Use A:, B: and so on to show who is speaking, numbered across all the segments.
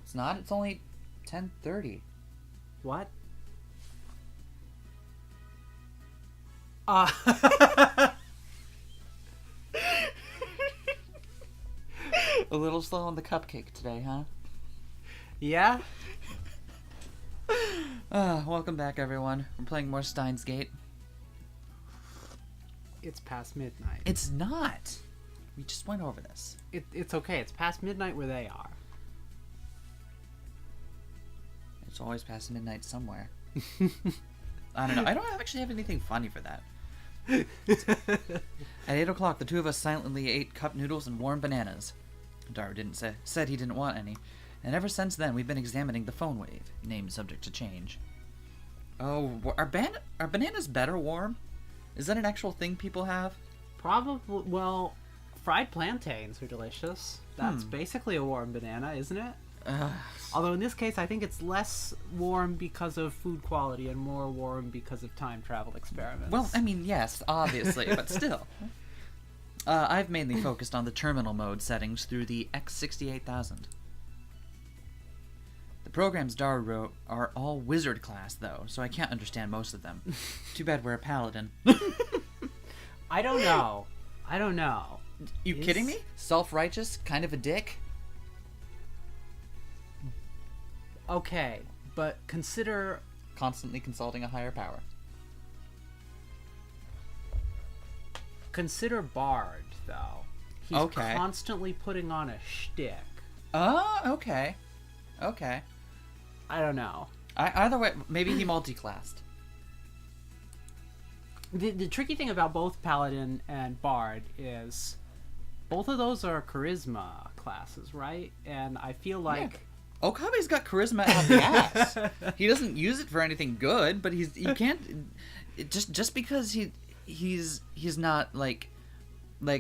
A: It's not. It's only 10:30.
B: What?
A: A little slow on the cupcake today, huh?
B: Yeah?
A: Welcome back, everyone. We're playing more Steins Gate.
B: It's past midnight.
A: It's not. We just went over this.
B: It's okay. It's past midnight where they are.
A: It's always past midnight somewhere. I don't know. I don't actually have anything funny for that. At 8 o'clock, the two of us silently ate cup noodles and warm bananas. Daru said he didn't want any, and ever since then we've been examining the phone wave, name subject to change. Oh, are bananas better warm? Is that an actual thing people have?
B: Probably. Well, fried plantains are delicious. That's basically a warm banana, isn't it? Although in this case, I think it's less warm because of food quality and more warm because of time travel experiments.
A: Well, I mean, yes, obviously, but still. I've mainly focused on the terminal mode settings through the X68000. The programs Daru wrote are all wizard class, though, so I can't understand most of them. Too bad we're a paladin.
B: I don't know.
A: You kidding me? Self-righteous, kind of a dick?
B: Okay, but consider...
A: Constantly consulting a higher power.
B: Consider Bard, though. He's
A: Okay.
B: constantly putting on a shtick.
A: Oh, okay. Okay.
B: I don't know.
A: Either way, maybe he multi-classed.
B: The tricky thing about both Paladin and Bard is both of those are charisma classes, right? And I feel like...
A: Yeah. Okabe's got charisma out the ass. He doesn't use it for anything good, but you can't... Just because he's not like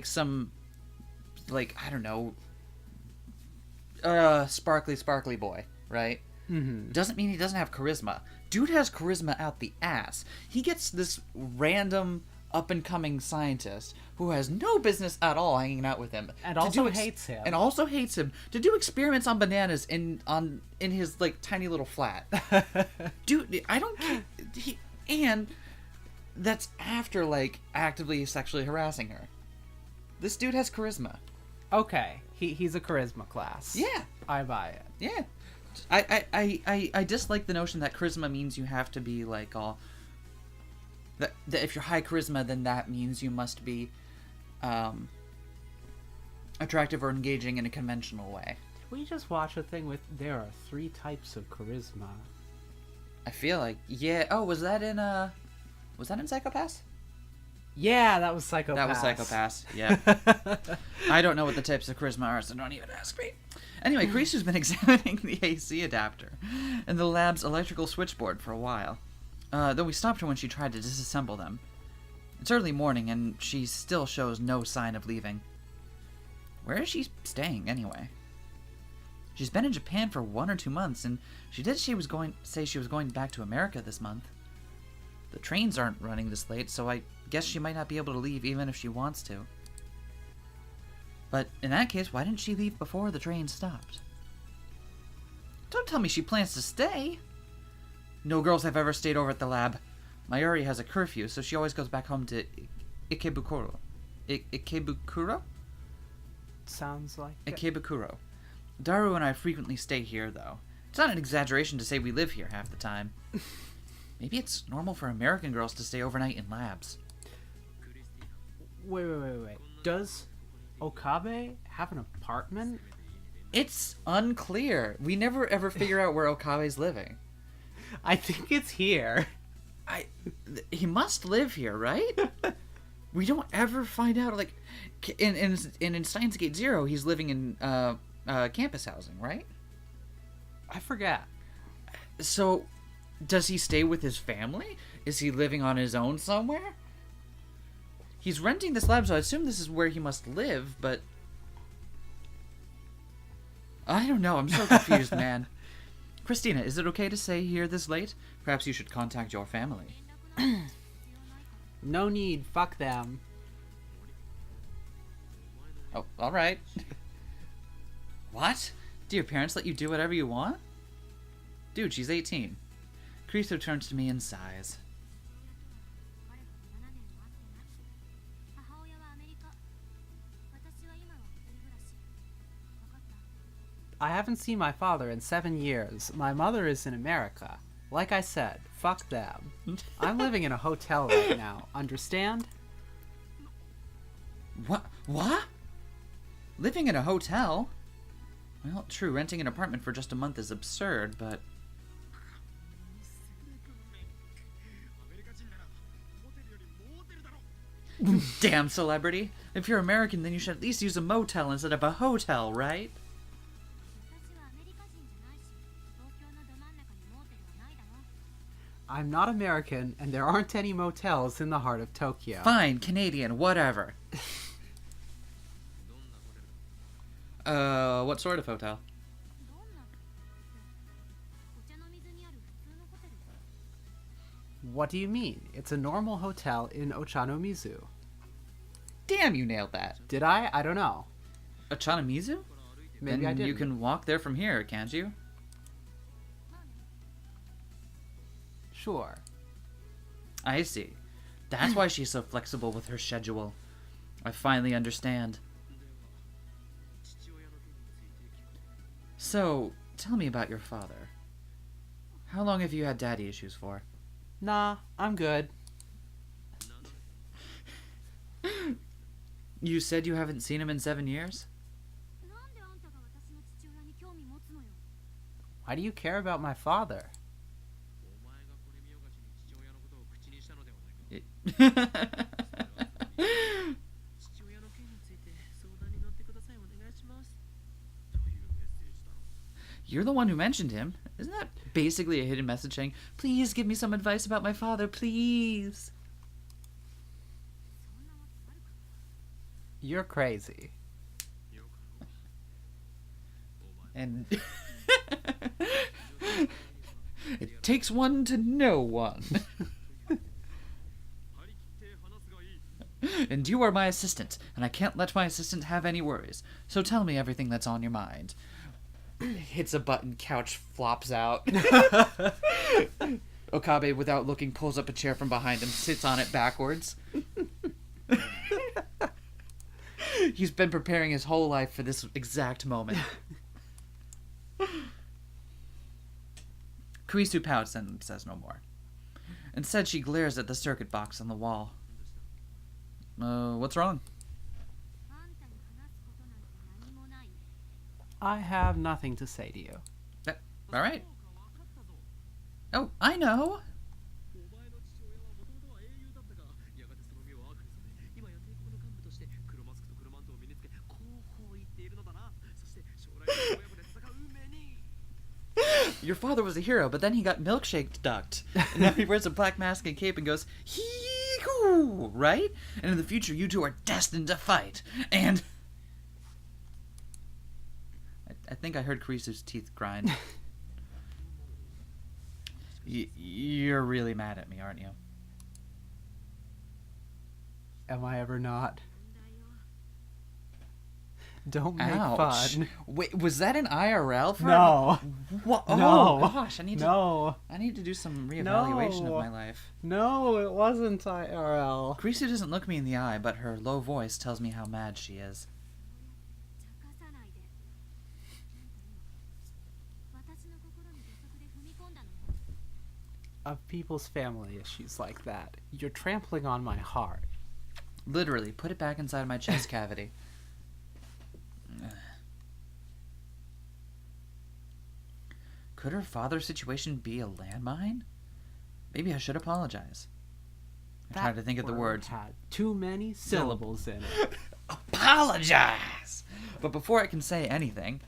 A: some, like, I don't know, sparkly boy, right?
B: Mm-hmm.
A: Doesn't mean he doesn't have charisma. Dude has charisma out the ass. He gets this random up-and-coming scientist who has no business at all hanging out with him,
B: And also hates him.
A: And also hates him to do experiments on bananas in his like tiny little flat. Dude, I don't care. And that's after like actively sexually harassing her. This dude has charisma.
B: Okay, he's a charisma class.
A: Yeah,
B: I buy it.
A: yeah. I dislike the notion that charisma means you have to be like all. That if you're high charisma, then that means you must be attractive or engaging in a conventional way.
B: Did we just watch a thing with there are 3 types of charisma?
A: I feel like, yeah. Oh, was that in Psychopaths?
B: Yeah, that was Psychopaths.
A: That was Psychopaths, yeah. I don't know what the types of charisma are, so don't even ask me. Anyway, Krisu's been examining the AC adapter and the lab's electrical switchboard for a while. Though we stopped her when she tried to disassemble them. It's early morning, and she still shows no sign of leaving. Where is she staying, anyway? She's been in Japan for 1 or 2 months, and she did say she was going back to America this month. The trains aren't running this late, so I guess she might not be able to leave even if she wants to. But in that case, why didn't she leave before the train stopped? Don't tell me she plans to stay! No girls have ever stayed over at the lab. Mayuri has a curfew, so she always goes back home to Ikebukuro. Ikebukuro?
B: Sounds like it.
A: Ikebukuro. Daru and I frequently stay here, though. It's not an exaggeration to say we live here half the time. Maybe it's normal for American girls to stay overnight in labs.
B: Wait. Does Okabe have an apartment?
A: It's unclear. We never ever figure out where Okabe's living.
B: I think it's here.
A: He must live here, right? We don't ever find out. Like, in Steins Gate Zero, he's living in campus housing, right?
B: I forget.
A: So, does he stay with his family? Is he living on his own somewhere? He's renting this lab, so I assume this is where he must live, but... I don't know, I'm so confused, man. Christina, is it okay to stay here this late? Perhaps you should contact your family.
B: No need, fuck them.
A: Oh, alright. What? Do your parents let you do whatever you want? Dude, she's 18. Krisu turns to me and sighs.
B: I haven't seen my father in 7 years. My mother is in America. Like I said, fuck them. I'm living in a hotel right now. Understand?
A: What? Living in a hotel? Well, true, renting an apartment for just a month is absurd, but... You damn celebrity! If you're American, then you should at least use a motel instead of a hotel, right?
B: I'm not American, and there aren't any motels in the heart of Tokyo.
A: Fine, Canadian, whatever. What sort of hotel?
B: What do you mean? It's a normal hotel in Ochanomizu.
A: Damn, you nailed that.
B: Did I? I don't know.
A: Ochanomizu?
B: Maybe
A: then
B: I didn't.
A: You can walk there from here, can't you?
B: Sure.
A: I see. That's why she's so flexible with her schedule. I finally understand. So, tell me about your father. How long have you had daddy issues for?
B: Nah, I'm good.
A: You said you haven't seen him in 7 years?
B: Why do you care about my father?
A: You're the one who mentioned him. Isn't that basically a hidden message saying, please give me some advice about my father, please?
B: You're crazy.
A: And it takes one to know one. And you are my assistant, and I can't let my assistant have any worries. So tell me everything that's on your mind. Hits a button, couch flops out. Okabe, without looking, pulls up a chair from behind him, sits on it backwards. He's been preparing his whole life for this exact moment. Kurisu pouts and says no more. Instead, she glares at the circuit box on the wall. What's wrong?
B: I have nothing to say to you.
A: All right. Oh, I know. Your father was a hero, but then he got milkshake ducked. And now he wears a black mask and cape and goes, hee-hoo, right? And in the future, you two are destined to fight. And... I think I heard Kurisu's teeth grind. You're really mad at me, aren't you?
B: Am I ever not? Don't make
A: Ouch.
B: fun.
A: Wait, was that an IRL for
B: No.
A: What? Oh
B: No.
A: gosh, I need to do some reevaluation of my life.
B: No, it wasn't IRL.
A: Kurisu doesn't look me in the eye, but her low voice tells me how mad she is.
B: Of people's family issues like that, you're trampling on my heart.
A: Literally, put it back inside my chest cavity. Could her father's situation be a landmine? Maybe I should apologize. I'm trying to think of the words.
B: Had too many syllables in it.
A: Apologize! But before I can say anything...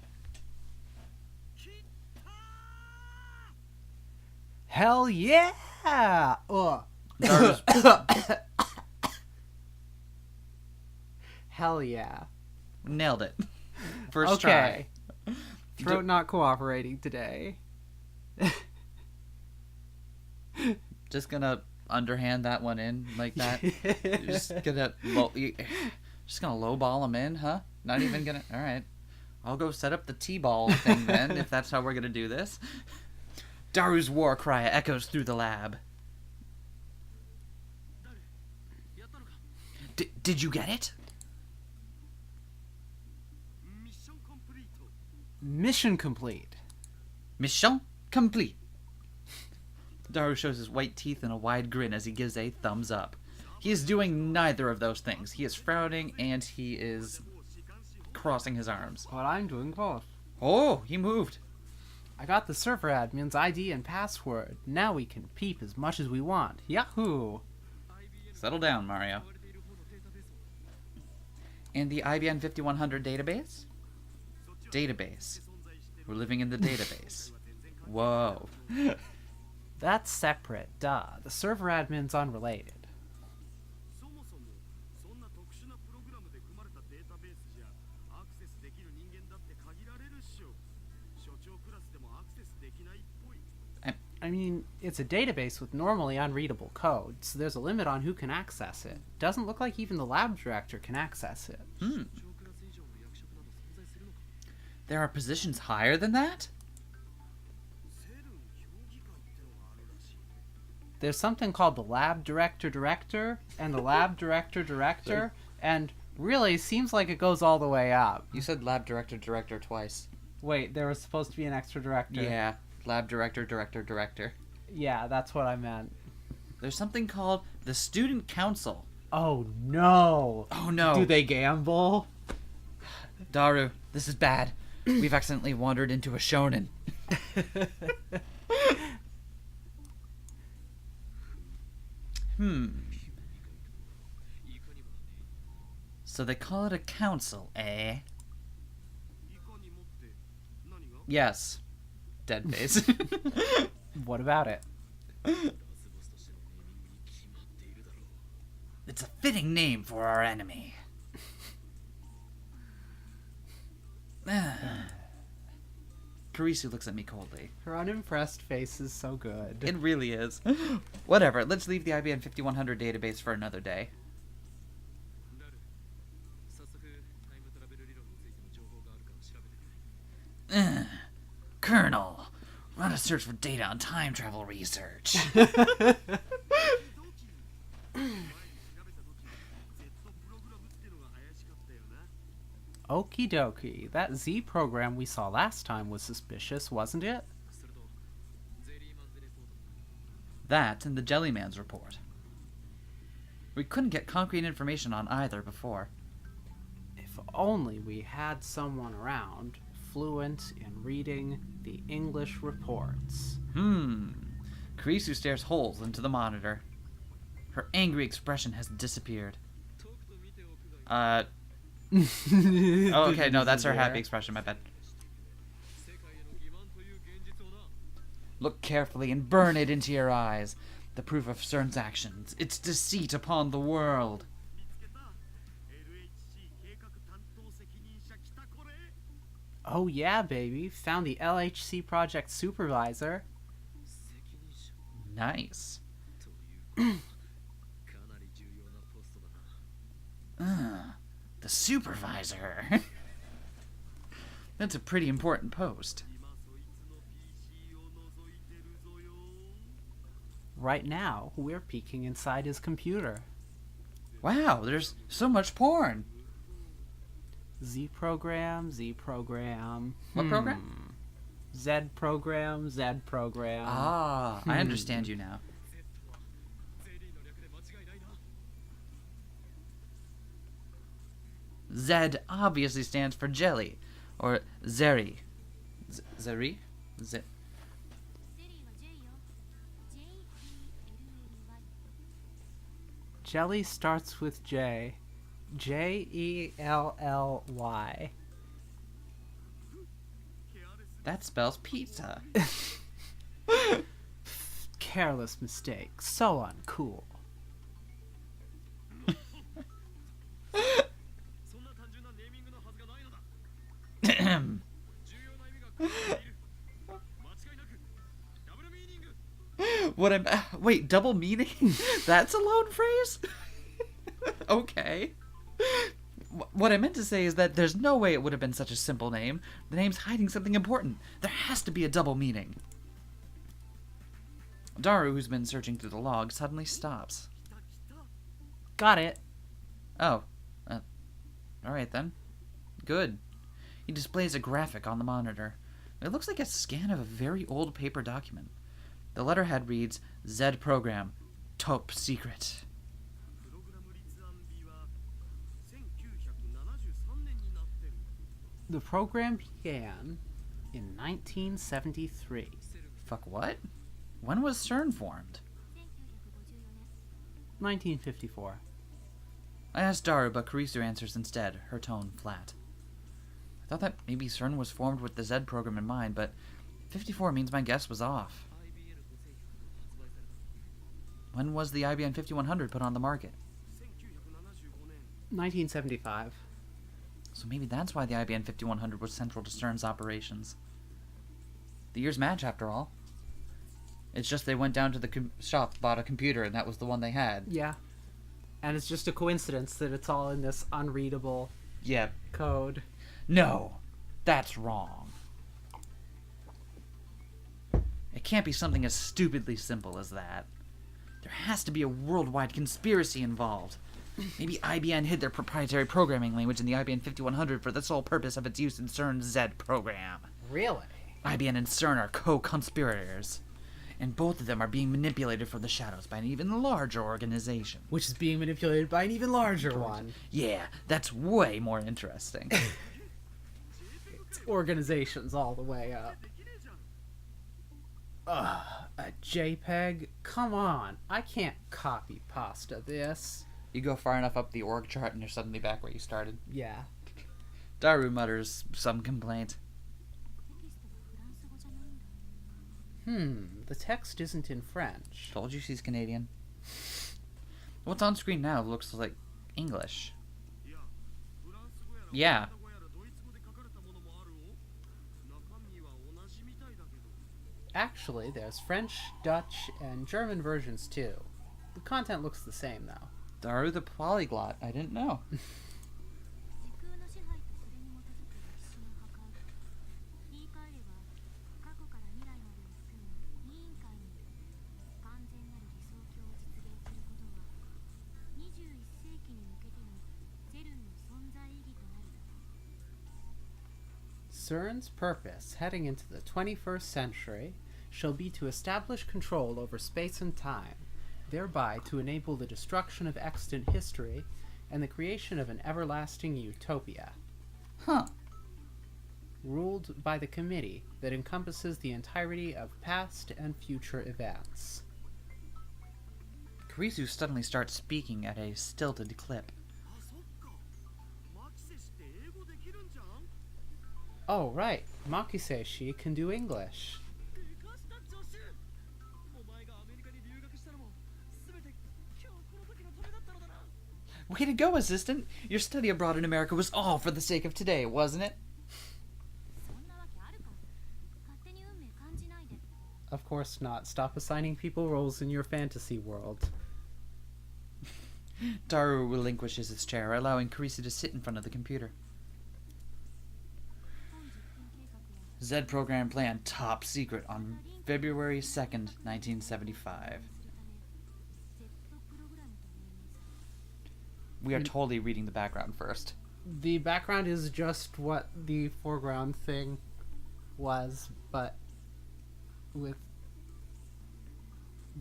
B: Hell yeah! Hell yeah.
A: Nailed it. First try.
B: Throat not cooperating today.
A: Just gonna underhand that one in like that. You're just gonna lowball him in, huh? Not even gonna. All right. I'll go set up the T-ball thing then, if that's how we're gonna do this. Daru's war cry echoes through the lab. Did you get it?
B: Mission complete.
A: Mission complete. Daru shows his white teeth in a wide grin as he gives a thumbs up. He is doing neither of those things. He is frowning and he is crossing his arms.
B: But I'm doing both.
A: Oh, he moved.
B: I got the server admin's ID and password. Now we can peep as much as we want. Yahoo!
A: Settle down, Mario. And the IBM 5100 database? Database. We're living in the database. Whoa.
B: That's separate, duh. The server admin's unrelated. I mean, it's a database with normally unreadable code, so there's a limit on who can access it. Doesn't look like even the lab director can access it.
A: There are positions higher than that?
B: There's something called the lab director and the lab director, and really seems like it goes all the way up.
A: You said lab director twice.
B: Wait, there was supposed to be an extra director.
A: Yeah, lab director.
B: Yeah, that's what I meant.
A: There's something called the student council.
B: Oh no!
A: Oh no!
B: Do they gamble?
A: Daru, this is bad. We've accidentally wandered into a shonen. So they call it a council, eh? Yes. Dead face.
B: What about it?
A: It's a fitting name for our enemy. Karisu looks at me coldly.
B: Her unimpressed face is so good.
A: It really is. Whatever, let's leave the IBM 5100 database for another day. Colonel, run a search for data on time travel research.
B: Okie dokie. That Z program we saw last time was suspicious, wasn't it?
A: That and the Jellyman's report. We couldn't get concrete information on either before.
B: If only we had someone around fluent in reading the English reports.
A: Karisu stares holes into the monitor. Her angry expression has disappeared. Oh, okay, no, that's her happy expression, my bad. Look carefully and burn it into your eyes. The proof of CERN's actions. Its deceit upon the world.
B: Oh yeah, baby. Found the LHC project supervisor.
A: Nice. The supervisor. That's a pretty important post.
B: Right now, we're peeking inside his computer.
A: Wow, there's so much porn.
B: Z program.
A: What program?
B: Z program.
A: Ah, I understand you now. Z obviously stands for jelly, or zeri. Zeri?
B: Jelly starts with J. Jelly.
A: That spells pizza.
B: Careless mistake. So uncool.
A: Wait, double meaning? That's a loan phrase? Okay. What I meant to say is that there's no way it would have been such a simple name. The name's hiding something important. There has to be a double meaning. Daru, who's been searching through the log, suddenly stops.
B: Got it.
A: Oh. Alright then. Good. He displays a graphic on the monitor. It looks like a scan of a very old paper document. The letterhead reads, Z Program, Top Secret.
B: The program began in 1973.
A: Fuck what? When was CERN formed?
B: 1954.
A: I asked Daru, but Kurisu answers instead, her tone flat. I thought that maybe CERN was formed with the Z program in mind, but 54 means my guess was off. When was the IBM 5100 put on the market?
B: 1975.
A: So maybe that's why the IBM 5100 was central to CERN's operations. The years match, after all. It's just they went down to the shop, bought a computer, and that was the one they had.
B: Yeah. And it's just a coincidence that it's all in this unreadable code.
A: No, that's wrong. It can't be something as stupidly simple as that. There has to be a worldwide conspiracy involved. Maybe IBM hid their proprietary programming language in the IBM 5100 for the sole purpose of its use in CERN's Z program.
B: Really?
A: IBM and CERN are co-conspirators, and both of them are being manipulated from the shadows by an even larger organization.
B: Which is being manipulated by an even larger one.
A: Yeah, that's way more interesting.
B: It's organizations all the way up. Ugh, a JPEG? Come on, I can't copy pasta this.
A: You go far enough up the org chart and you're suddenly back where you started.
B: Yeah.
A: Daru mutters some complaint.
B: The text isn't in French.
A: Told you she's Canadian. What's on screen now looks like English. Yeah.
B: Actually, there's French, Dutch, and German versions too. The content looks the same though.
A: Daru the polyglot. I didn't know.
B: CERN's purpose heading into the 21st century shall be to establish control over space and time, thereby to enable the destruction of extant history and the creation of an everlasting utopia.
A: Huh.
B: Ruled by the committee that encompasses the entirety of past and future events.
A: Kurisu suddenly starts speaking at a stilted clip.
B: Oh, right. Makiseshi can do English.
A: Way to go, assistant! Your study abroad in America was all for the sake of today, wasn't it?
B: Of course not. Stop assigning people roles in your fantasy world.
A: Daru relinquishes his chair, allowing Kurisu to sit in front of the computer. Z program plan top secret on February 2nd, 1975. We are totally reading the background first.
B: The background is just what the foreground thing was, but with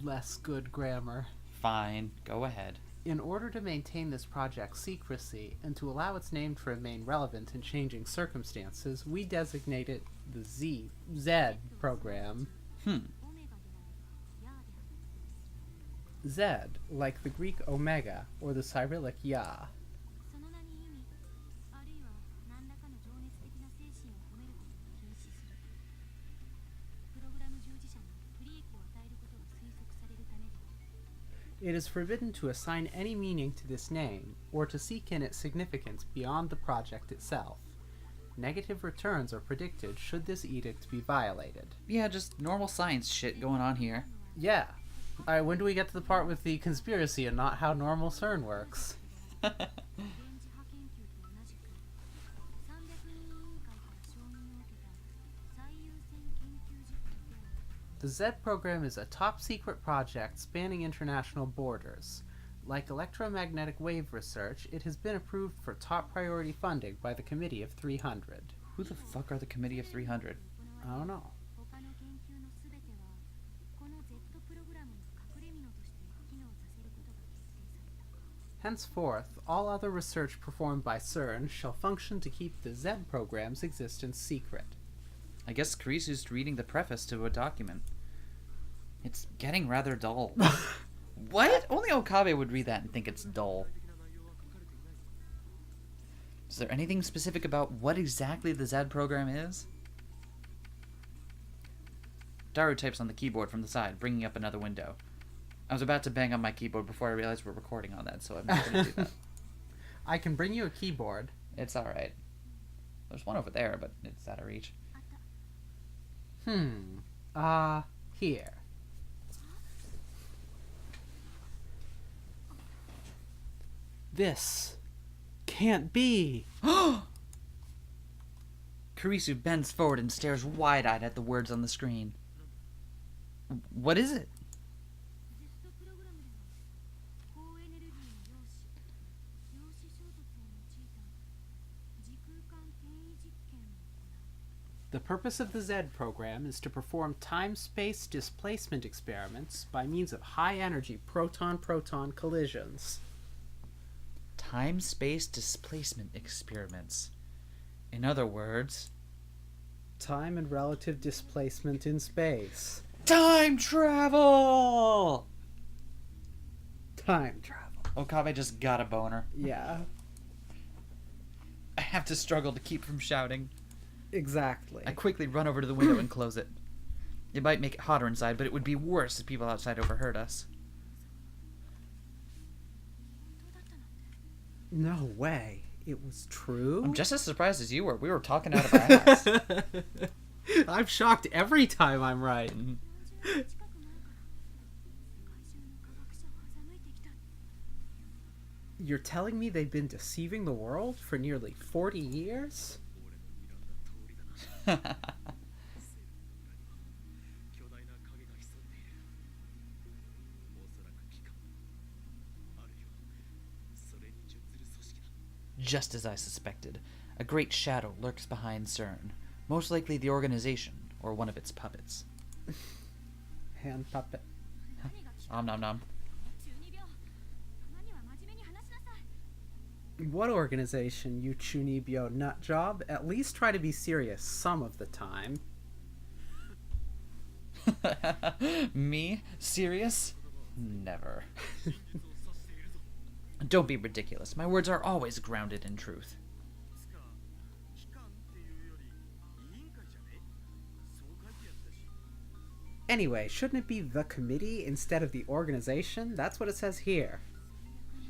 B: less good grammar.
A: Fine, go ahead.
B: In order to maintain this project's secrecy and to allow its name to remain relevant in changing circumstances, we designate it the Z program. Z, like the Greek omega or the Cyrillic Ya. It is forbidden to assign any meaning to this name, or to seek in its significance beyond the project itself. Negative returns are predicted should this edict be violated.
A: Yeah, just normal science shit going on here.
B: Yeah. Alright, when do we get to the part with the conspiracy and not how normal CERN works? The Z program is a top-secret project spanning international borders. Like electromagnetic wave research, it has been approved for top priority funding by the Committee of 300.
A: Who the fuck are the Committee of 300?
B: I don't know. Henceforth, all other research performed by CERN shall function to keep the Z program's existence secret.
A: I guess Kirisu's reading the preface to a document. It's getting rather dull. What? Only Okabe would read that and think it's dull. Is there anything specific about what exactly the Z program is? Daru types on the keyboard from the side, bringing up another window. I was about to bang on my keyboard before I realized we're recording on that, so I'm not going to do that.
B: I can bring you a keyboard.
A: It's alright. There's one over there, but it's out of reach.
B: Here. This can't be.
A: Kurisu bends forward and stares wide-eyed at the words on the screen. What is it?
B: The purpose of the Z program is to perform time-space displacement experiments by means of high-energy proton-proton collisions.
A: Time-space displacement experiments. In other words...
B: Time and relative displacement in space.
A: Time travel!
B: Time travel.
A: Okabe just got a boner.
B: Yeah.
A: I have to struggle to keep from shouting.
B: Exactly.
A: I quickly run over to the window and close it. It might make it hotter inside, but it would be worse if people outside overheard us.
B: No way. It was true?
A: I'm just as surprised as you were. We were talking out of our ass.
B: I'm shocked every time I'm right. You're telling me they've been deceiving the world for nearly 40 years?
A: Just as I suspected, a great shadow lurks behind CERN, most likely the organization, or one of its puppets.
B: Hand puppet.
A: Om nom nom.
B: What organization, you Chunibyo nut job? At least try to be serious some of the time.
A: Me? Serious? Never. Don't be ridiculous. My words are always grounded in truth.
B: Anyway, shouldn't it be the committee instead of the organization? That's what it says here.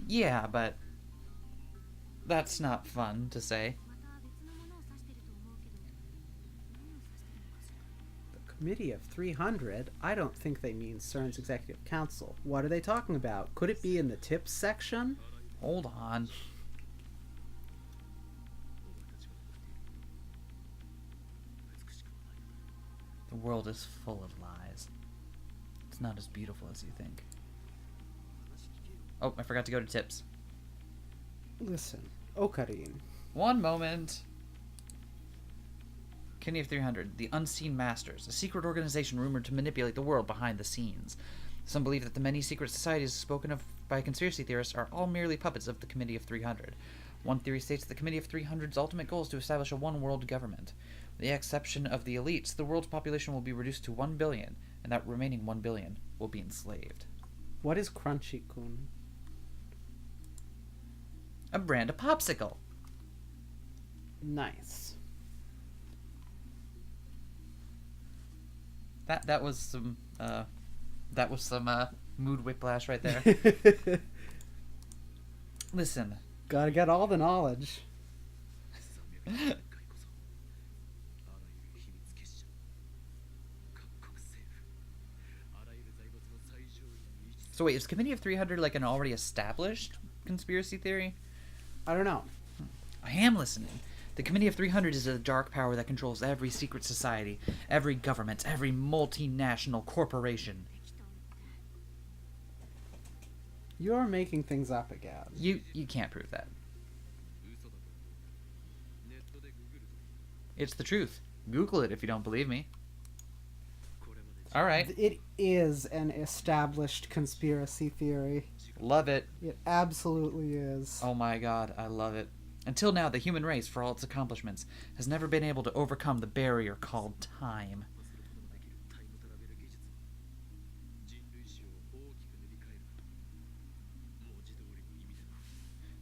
A: Yeah, but that's not fun to say.
B: The Committee of 300? I don't think they mean CERN's Executive Council. What are they talking about? Could it be in the tips section?
A: Hold on. The world is full of lies. It's not as beautiful as you think. Oh, I forgot to go to tips.
B: Listen, Ocarine.
A: One moment. Committee of 300, the Unseen Masters, a secret organization rumored to manipulate the world behind the scenes. Some believe that the many secret societies spoken of by conspiracy theorists are all merely puppets of the Committee of 300. One theory states that the Committee of 300's ultimate goal is to establish a one-world government. With the exception of the elites, the world's population will be reduced to 1 billion, and that remaining 1 billion will be enslaved.
B: What is Crunchy-kun?
A: A brand of popsicle.
B: Nice.
A: That was some mood whiplash right there. Listen.
B: Gotta get all the knowledge.
A: So wait, is Committee of 300 like an already established conspiracy theory?
B: I don't know.
A: I am listening. The Committee of 300 is a dark power that controls every secret society, every government, every multinational corporation.
B: You're making things up again.
A: You can't prove that. It's the truth. Google it if you don't believe me. All right.
B: It is an established conspiracy theory.
A: Love it.
B: It absolutely is.
A: Oh my god, I love it. Until now, the human race, for all its accomplishments, has never been able to overcome the barrier called time.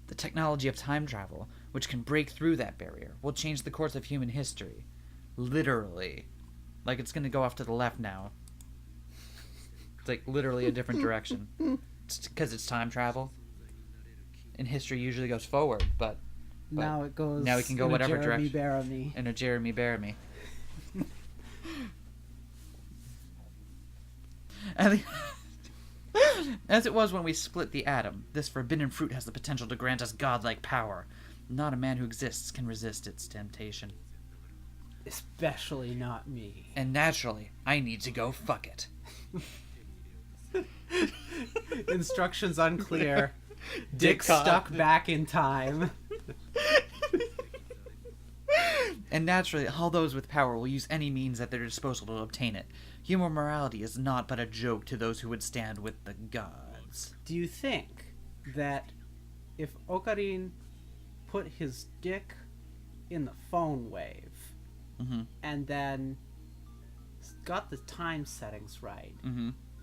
A: The technology of time travel, which can break through that barrier, will change the course of human history. Literally. Like it's gonna go off to the left now. It's like literally a different direction. Because it's time travel. And history usually goes forward, but
B: now it goes.
A: Now we can go whatever
B: Jeremy
A: direction.
B: Bearimy.
A: In a Jeremy Bearimy. As it was when we split the atom, this forbidden fruit has the potential to grant us godlike power. Not a man who exists can resist its temptation.
B: Especially not me.
A: And naturally, I need to go fuck it.
B: Instructions unclear. Dick stuck back in time.
A: And naturally, all those with power will use any means at their disposal to obtain it. Human morality is not but a joke to those who would stand with the gods.
B: Do you think that if Ocarine put his dick in the phone wave and then got the time settings right,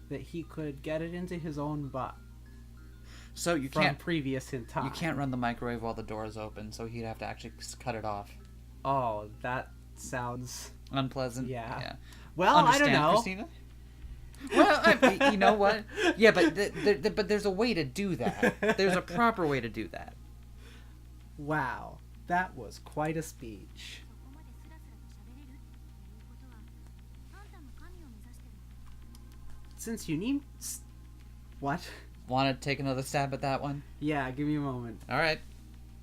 B: that he could get it into his own butt?
A: So you
B: from
A: can't
B: previous in time.
A: You can't run the microwave while the door is open, so he'd have to actually cut it off.
B: Oh, that sounds
A: unpleasant.
B: Yeah. Well, I don't know.
A: Christina? Well, you know what? Yeah, but there's a way to do that. There's a proper way to do that.
B: Wow, that was quite a speech. Since you need... What?
A: Want to take another stab at that one?
B: Yeah, give me a moment.
A: All right.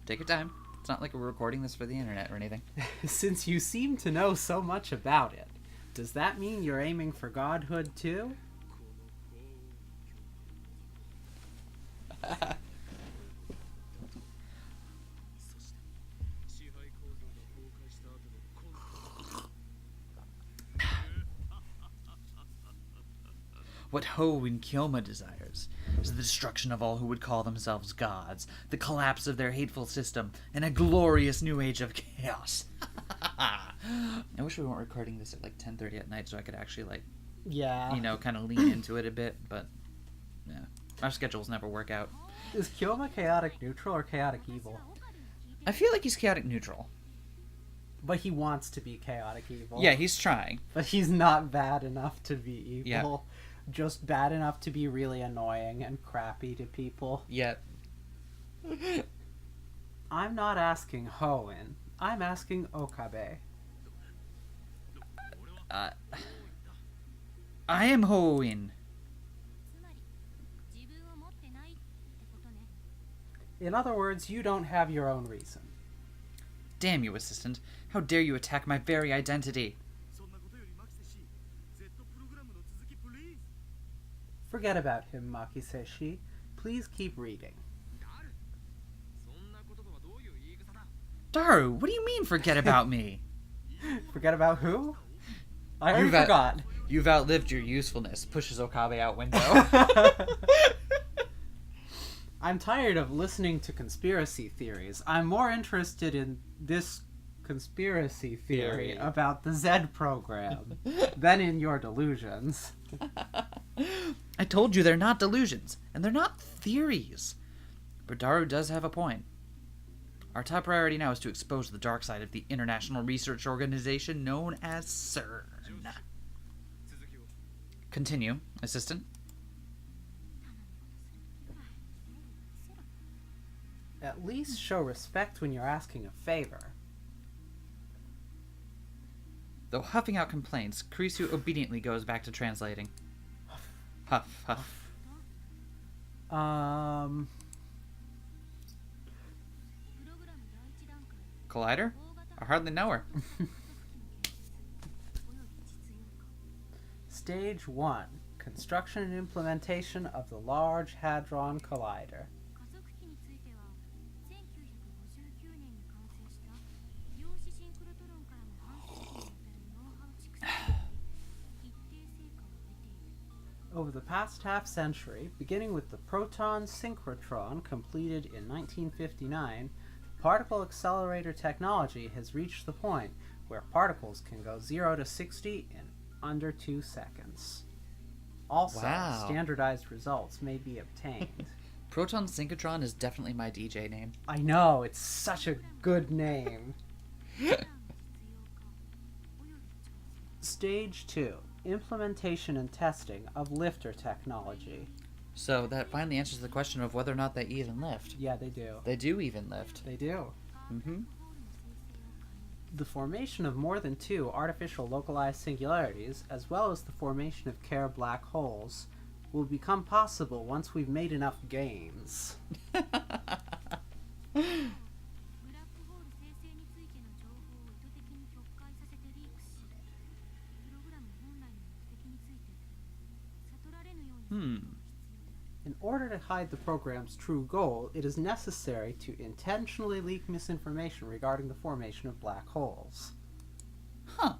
A: Take your time. It's not like we're recording this for the internet or anything.
B: Since you seem to know so much about it, does that mean you're aiming for godhood too?
A: What Ho and Kyoma desires is the destruction of all who would call themselves gods, the collapse of their hateful system, and a glorious new age of chaos. I wish we weren't recording this at like 10:30 at night so I could actually kind of lean into it a bit, but yeah, our schedules never work out.
B: Is Kyoma chaotic neutral or chaotic evil?
A: I feel like he's chaotic neutral.
B: But he wants to be chaotic evil.
A: Yeah, he's trying.
B: But he's not bad enough to be evil.
A: Yeah.
B: Just bad enough to be really annoying and crappy to people.
A: Yet.
B: I'm not asking Hoenn. I'm asking Okabe.
A: I am Hoenn.
B: In other words, you don't have your own reason.
A: Damn you, assistant. How dare you attack my very identity?
B: Forget about him, Makiseshi. Please keep reading.
A: Daru, what do you mean forget about me?
B: Forget about who? I already forgot.
A: You've outlived your usefulness. Pushes Okabe out window.
B: I'm tired of listening to conspiracy theories. I'm more interested in this conspiracy theory about the Zed program than in your delusions.
A: I told you they're not delusions, and they're not theories. But Daru does have a point. Our top priority now is to expose the dark side of the international research organization known as CERN. Continue, assistant.
B: At least show respect when you're asking a favor.
A: Though huffing out complaints, Kurisu obediently goes back to translating. Huff, huff.
B: Collider?
A: I hardly know her.
B: Stage 1. Construction and implementation of the Large Hadron Collider. Over the past half-century, beginning with the proton synchrotron completed in 1959, particle accelerator technology has reached the point where particles can go 0 to 60 in under 2 seconds. Also,
A: Wow.
B: standardized results may be obtained.
A: Proton Synchrotron is definitely my DJ name.
B: I know, it's such a good name. Stage 2. Implementation and testing of lifter technology.
A: So that finally answers the question of whether or not they even lift.
B: Yeah, they do.
A: They do even lift.
B: They do.
A: Mm-hmm.
B: The formation of more than 2 artificial localized singularities, as well as the formation of Kerr black holes, will become possible once we've made enough gains. In order to hide the program's true goal, it is necessary to intentionally leak misinformation regarding the formation of black holes.
A: Huh.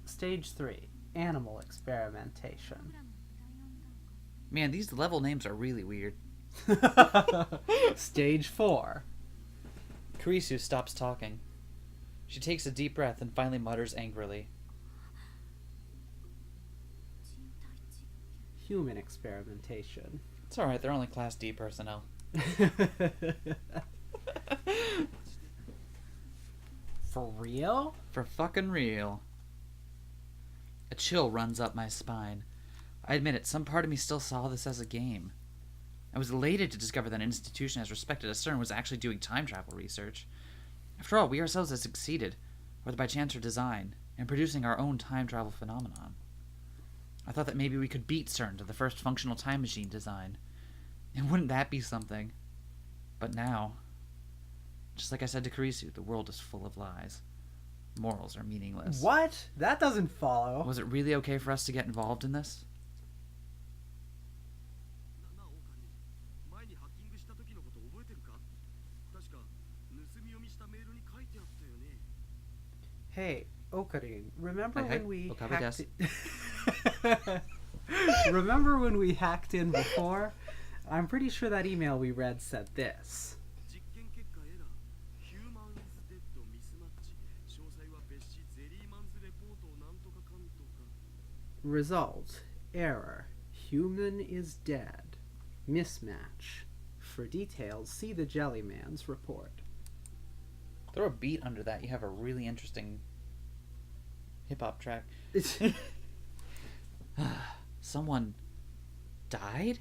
B: Stage 3. Animal experimentation.
A: Man, these level names are really weird.
B: Stage 4.
A: Kurisu stops talking. She takes a deep breath and finally mutters angrily.
B: Human experimentation.
A: It's alright, they're only Class D personnel.
B: For real?
A: For fucking real. A chill runs up my spine. I admit it, some part of me still saw this as a game. I was elated to discover that an institution as respected as CERN was actually doing time travel research. After all, we ourselves had succeeded, whether by chance or design, in producing our own time travel phenomenon. I thought that maybe we could beat CERN to the first functional time machine design. And wouldn't that be something? But now, just like I said to Kurisu, the world is full of lies. Morals are meaningless.
B: What? That doesn't follow.
A: Was it really okay for us to get involved in this?
B: Hey, Okarin, remember
A: Hey,
B: when we
A: Okabe
B: hacked
A: desu.
B: Remember when we hacked in before? I'm pretty sure that email we read said this. Result. Error. Human is dead. Mismatch. For details, see the Jellyman's report.
A: Throw a beat under that. You have a really interesting hip-hop track. Someone died?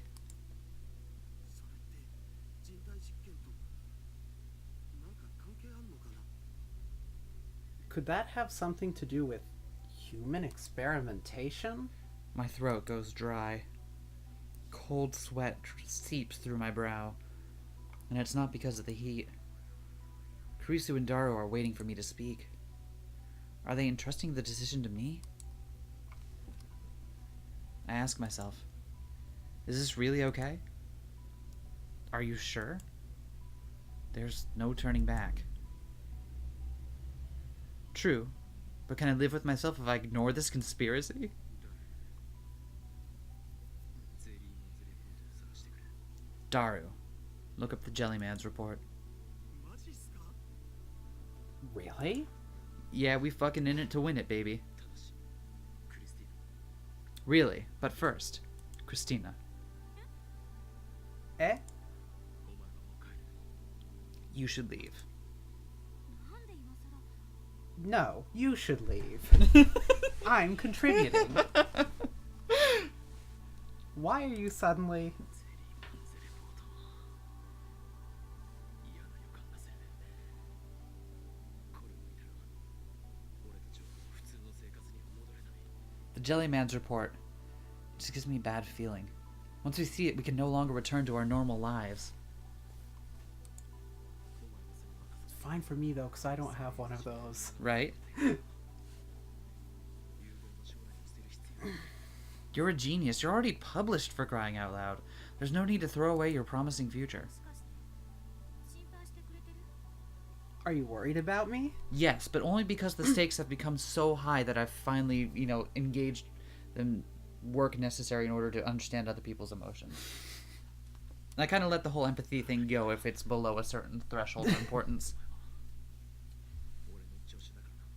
B: Could that have something to do with human experimentation?
A: My throat goes dry. Cold sweat seeps through my brow. And it's not because of the heat. Kurisu and Daru are waiting for me to speak. Are they entrusting the decision to me? I ask myself, is this really okay? Are you sure? There's no turning back. True, but can I live with myself if I ignore this conspiracy? Daru, look up the Jellyman's report.
B: Really?
A: Yeah, we fucking in it to win it, baby. Really, but first, Christina.
B: Eh?
A: You should leave.
B: No, you should leave. I'm contributing. Why are you suddenly...
A: The Jellyman's report just gives me a bad feeling. Once we see it, we can no longer return to our normal lives.
B: fine for me, though, because I don't have one of those.
A: Right? You're a genius. You're already published, for crying out loud. There's no need to throw away your promising future.
B: Are you worried about me?
A: Yes, but only because the stakes have become so high that I've finally, engaged the work necessary in order to understand other people's emotions. And I kind of let the whole empathy thing go if it's below a certain threshold of importance.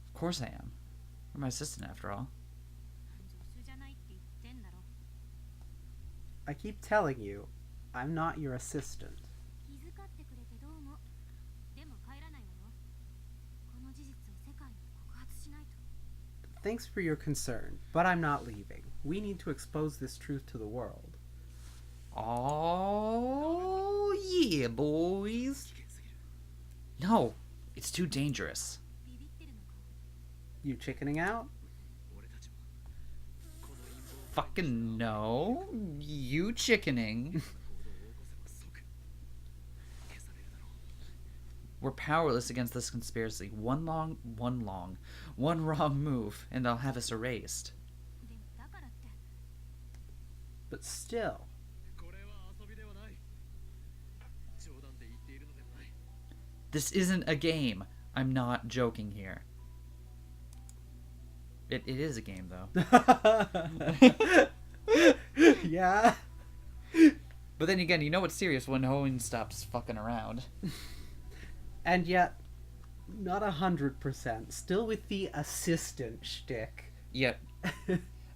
A: Of course I am. You're my assistant, after all.
B: I keep telling you, I'm not your assistant. Thanks for your concern, but I'm not leaving. We need to expose this truth to the world.
A: Oh, yeah, boys. No, it's too dangerous.
B: You chickening out?
A: Fucking no. You chickening. We're powerless against this conspiracy. One wrong move, and I'll have us erased.
B: But still.
A: This isn't a game. I'm not joking here. It is a game, though.
B: Yeah.
A: But then again, you know it's serious when Owen stops fucking around.
B: And yet, not 100%. Still with the assistant shtick.
A: Yep.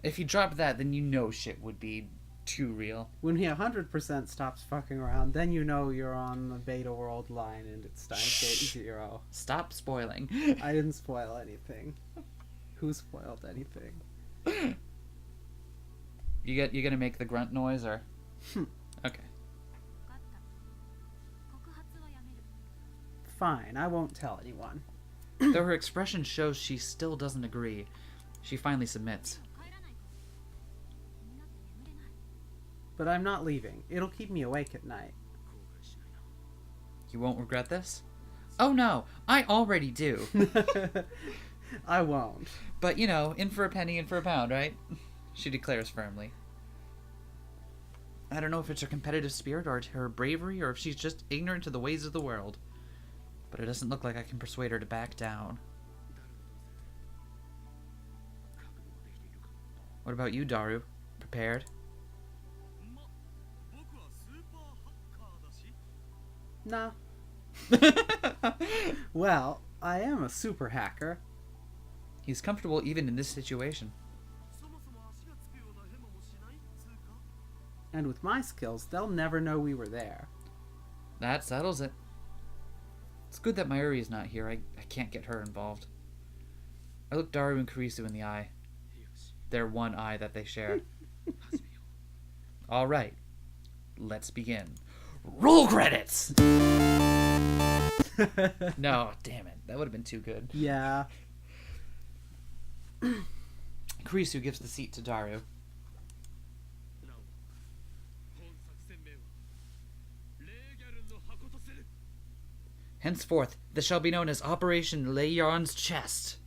A: If you drop that, then you know shit would be too real.
B: When he 100% stops fucking around, then you know you're on the beta world line and it's Steins Gate 0.
A: Stop spoiling.
B: I didn't spoil anything. Who spoiled anything?
A: You gonna make the grunt noise, or? Okay.
B: Fine, I won't tell anyone.
A: Though her expression shows she still doesn't agree, she finally submits.
B: But I'm not leaving. It'll keep me awake at night.
A: You won't regret this? Oh no, I already do.
B: I won't.
A: But, in for a penny, in for a pound, right? She declares firmly. I don't know if it's her competitive spirit or her bravery or if she's just ignorant to the ways of the world. But it doesn't look like I can persuade her to back down. What about you, Daru? Prepared?
B: Nah. Well, I am a super hacker.
A: He's comfortable even in this situation.
B: And with my skills, they'll never know we were there.
A: That settles it. It's good that Mayuri is not here. I can't get her involved. I look Daru and Kurisu in the eye. Their one eye that they share. Alright. Let's begin. Roll credits! No, damn it. That would have been too good.
B: Yeah.
A: Kurisu gives the seat to Daru. Henceforth, this shall be known as Operation Leiyarn's Chest.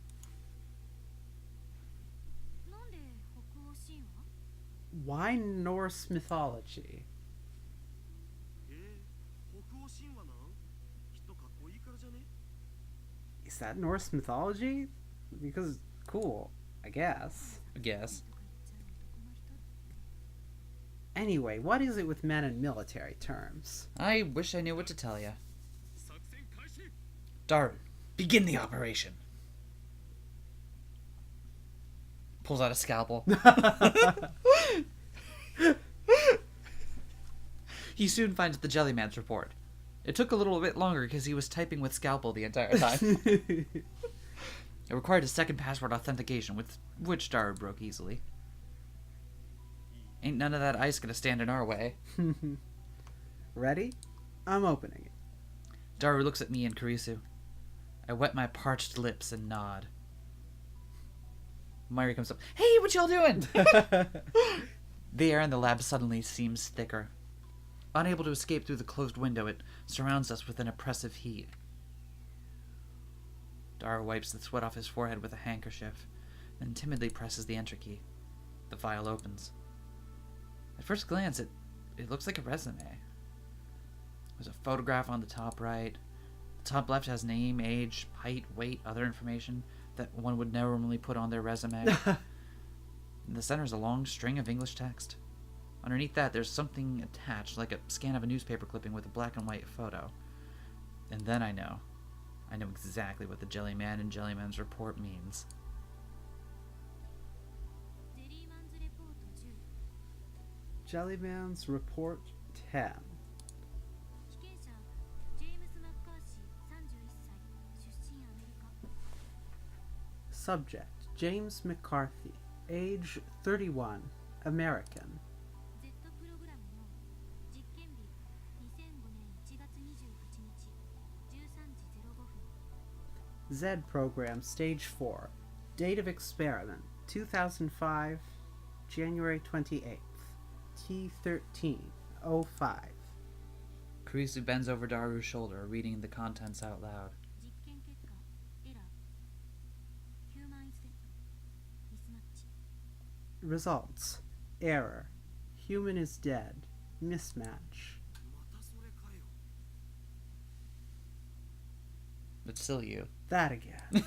B: Why Norse mythology? Is that Norse mythology? Because, cool, I guess. Anyway, what is it with men in military terms?
A: I wish I knew what to tell you. Daru, begin the operation. Pulls out a scalpel. He soon finds the Jellyman's report. It took a little bit longer because he was typing with scalpel the entire time. It required a second password authentication, with which Daru broke easily. Ain't none of that ice gonna stand in our way.
B: Ready? I'm opening it.
A: Daru looks at me and Kurisu. I wet my parched lips and nod. Mayuri comes up. Hey, what y'all doing? The air in the lab suddenly seems thicker. Unable to escape through the closed window, it surrounds us with an oppressive heat. Dara wipes the sweat off his forehead with a handkerchief, then timidly presses the enter key. The file opens. At first glance, it looks like a resume. There's a photograph on the top right. The top left has name, age, height, weight, other information that one would normally put on their resume. In the center is a long string of English text. Underneath that, there's something attached, like a scan of a newspaper clipping with a black and white photo. And then I know exactly what the Jellyman and Jellyman's report means.
B: Jellyman's Report 10. Subject, James McCarthy, age 31, American. Z program, stage 4. Date of experiment, 2005, January 28th. T1305.
A: Kurisu bends over Daru's shoulder, reading the contents out loud.
B: Results. Error. Human is dead. Mismatch.
A: But still you.
B: That again.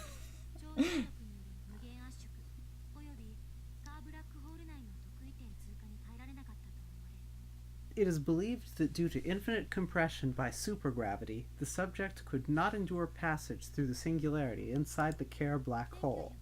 B: It is believed that due to infinite compression by supergravity, the subject could not endure passage through the singularity inside the Kerr black hole.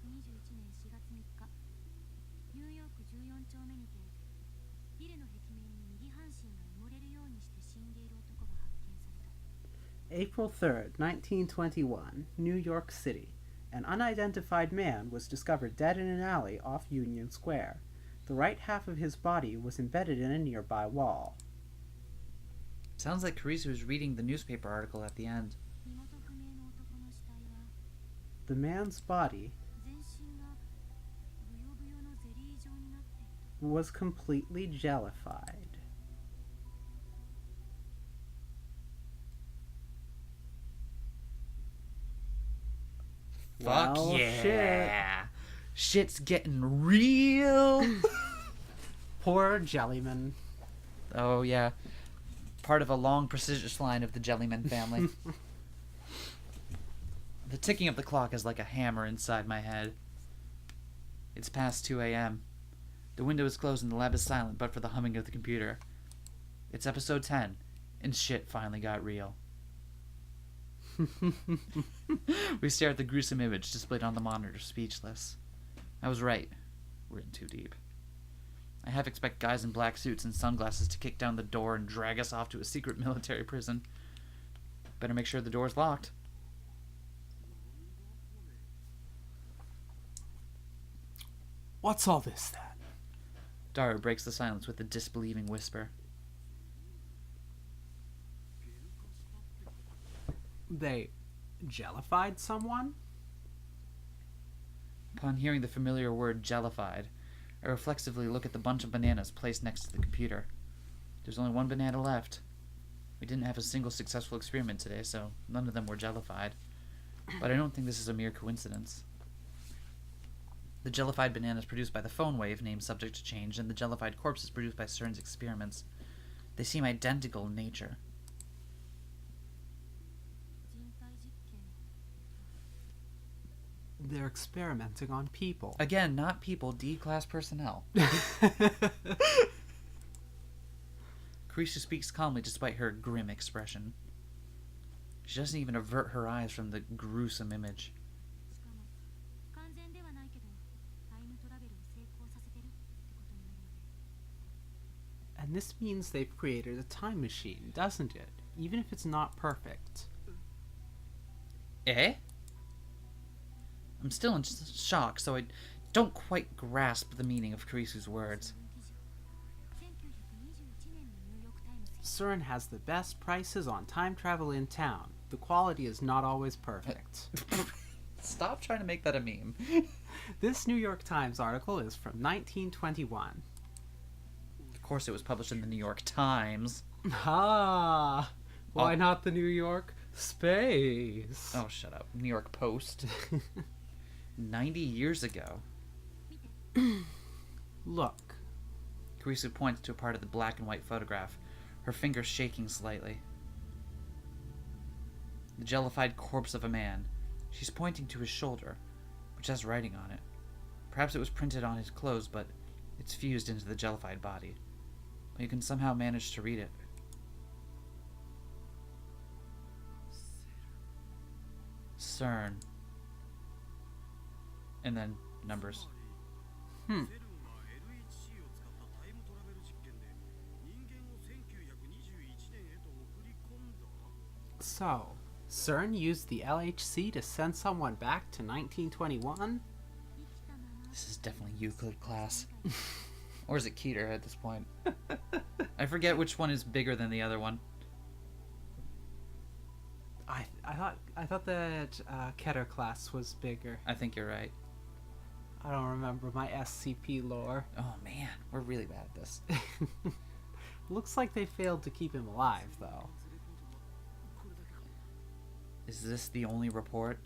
B: April 3rd, 1921, New York City. An unidentified man was discovered dead in an alley off Union Square. The right half of his body was embedded in a nearby wall.
A: Sounds like Kurisu was reading the newspaper article at the end.
B: The man's body was completely jellified.
A: Fuck
B: well,
A: yeah. Shit's getting real.
B: Poor Jellyman.
A: Oh, yeah. Part of a long, prestigious line of the Jellyman family. The ticking of the clock is like a hammer inside my head. It's past 2 a.m. The window is closed and the lab is silent but for the humming of the computer. It's episode 10, and shit finally got real. We stare at the gruesome image displayed on the monitor, speechless. I was right. We're in too deep. I half expect guys in black suits and sunglasses to kick down the door and drag us off to a secret military prison. Better make sure the door's locked.
B: What's all this, then?
A: Daru breaks the silence with a disbelieving whisper.
B: They jellified someone?
A: Upon hearing the familiar word jellified, I reflexively look at the bunch of bananas placed next to the computer. There's only one banana left. We didn't have a single successful experiment today, so none of them were jellified. But I don't think this is a mere coincidence. The jellified banana is produced by the phone wave, named subject to change, and the jellified corpse is produced by CERN's experiments. They seem identical in nature.
B: They're experimenting on people.
A: Again, not people, D-class personnel. Kurisu speaks calmly despite her grim expression. She doesn't even avert her eyes from the gruesome image.
B: And this means they've created a time machine, doesn't it? Even if it's not perfect.
A: Eh? I'm still in shock, so I don't quite grasp the meaning of Kurisu's words.
B: CERN has the best prices on time travel in town. The quality is not always perfect.
A: Stop trying to make that a meme.
B: This New York Times article is from 1921.
A: Of course it was published in the New York Times.
B: Ah! Why not the New York Space.
A: Oh, shut up. New York Post. 90 years ago.
B: Look.
A: Kurisu points to a part of the black and white photograph, her fingers shaking slightly. The jellified corpse of a man. She's pointing to his shoulder, which has writing on it. Perhaps it was printed on his clothes, but it's fused into the jellified body. But you can somehow manage to read it. CERN. And then numbers.
B: So, CERN used the LHC to send someone back to 1921?
A: This is definitely Euclid class. Or is it Keter at this point? I forget which one is bigger than the other one.
B: I thought that Keter class was bigger.
A: I think you're right.
B: I don't remember my SCP lore.
A: Oh man, we're really bad at this.
B: Looks like they failed to keep him alive, though.
A: Is this the only report?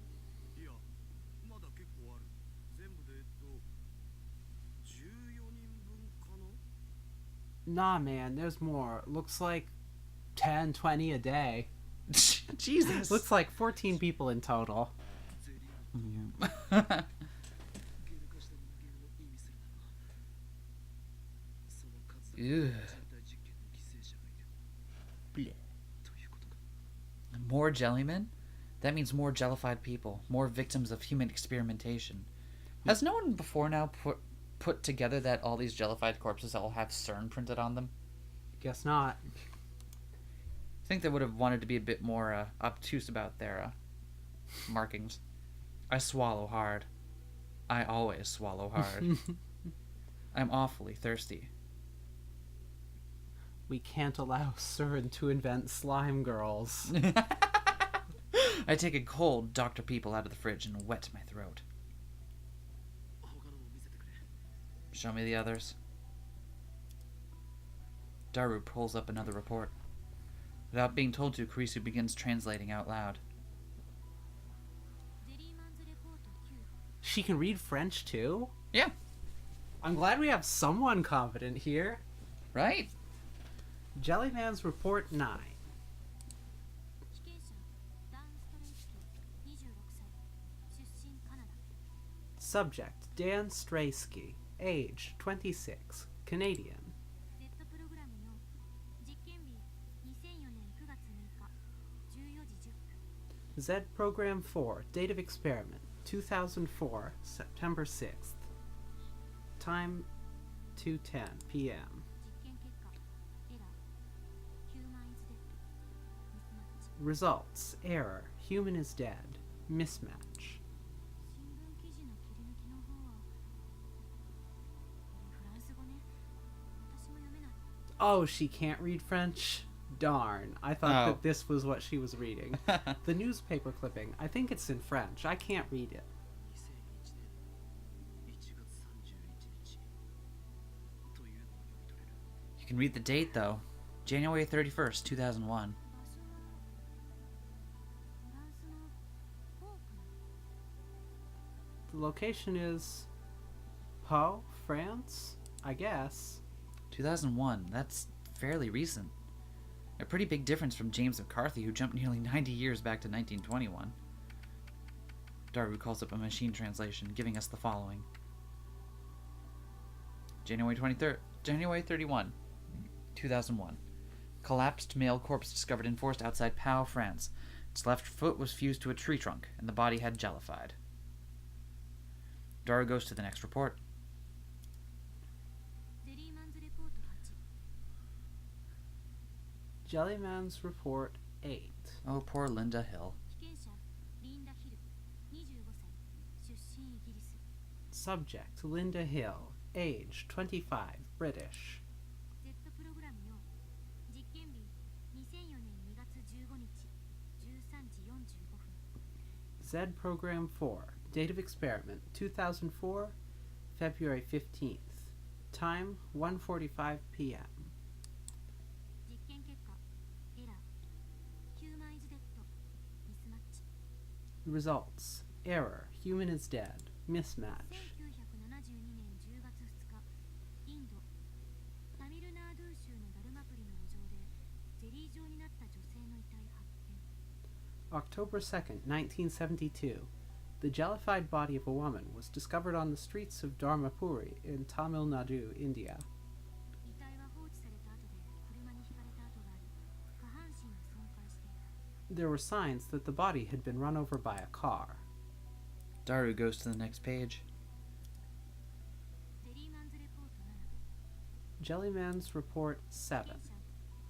B: Nah, man, there's more. Looks like 10, 20 a day.
A: Jesus.
B: Looks like 14 people in total.
A: Ew. More jellymen? That means more jellified people, more victims of human experimentation. Has no one before now put together that all these jellified corpses all have CERN printed on them?
B: Guess not.
A: I think they would have wanted to be a bit more obtuse about their markings. I swallow hard. I always swallow hard. I'm awfully thirsty.
B: We can't allow CERN to invent slime girls.
A: I take a cold Dr. People out of the fridge and wet my throat. Show me the others. Daru pulls up another report. Without being told to, Kurisu begins translating out loud.
B: She can read French too?
A: Yeah.
B: I'm glad we have someone competent here.
A: Right?
B: Jellyman's Report 9. Subject, Dan Straysky. Age, 26. Canadian. Z Program 4. Date of experiment, 2004, September 6th. Time, 2:10 p.m. Results, error, human is dead, mismatch. Oh, she can't read French? Darn, I thought that this was what she was reading. The newspaper clipping, I think it's in French. I can't read it.
A: You can read the date, though. January 31st, 2001.
B: The location is Pau, France, I guess.
A: 2001. That's fairly recent. A pretty big difference from James McCarthy, who jumped nearly 90 years back to 1921. Daru calls up a machine translation, giving us the following. January 31, 2001. Collapsed male corpse discovered in forest outside Pau, France. Its left foot was fused to a tree trunk, and the body had jellified. Daru goes to the next report.
B: Jellyman's Report 8.
A: Oh, poor Linda Hill.
B: Subject, Linda Hill. Age, 25, British. Z Program 4. Date of experiment, 2004, February 15th. Time, 1:45 p.m. Results. Error. Human is dead. Mismatch.
C: 1972年10月2日、インドタミルナードゥー州のダルマプリの路上でゼリー状になった女性の遺体発見。
B: October 2nd, 1972. The jellified body of a woman was discovered on the streets of Dharmapuri in Tamil Nadu, India.
C: 遺体は放置された後で車にひかれた跡があり、下半身が損壊していた。
B: There were signs that the body had been run over by a car.
A: Daru goes to the next page.
C: ゼリーマンズレポート7、
B: Jellyman's Report 7.
C: 被験者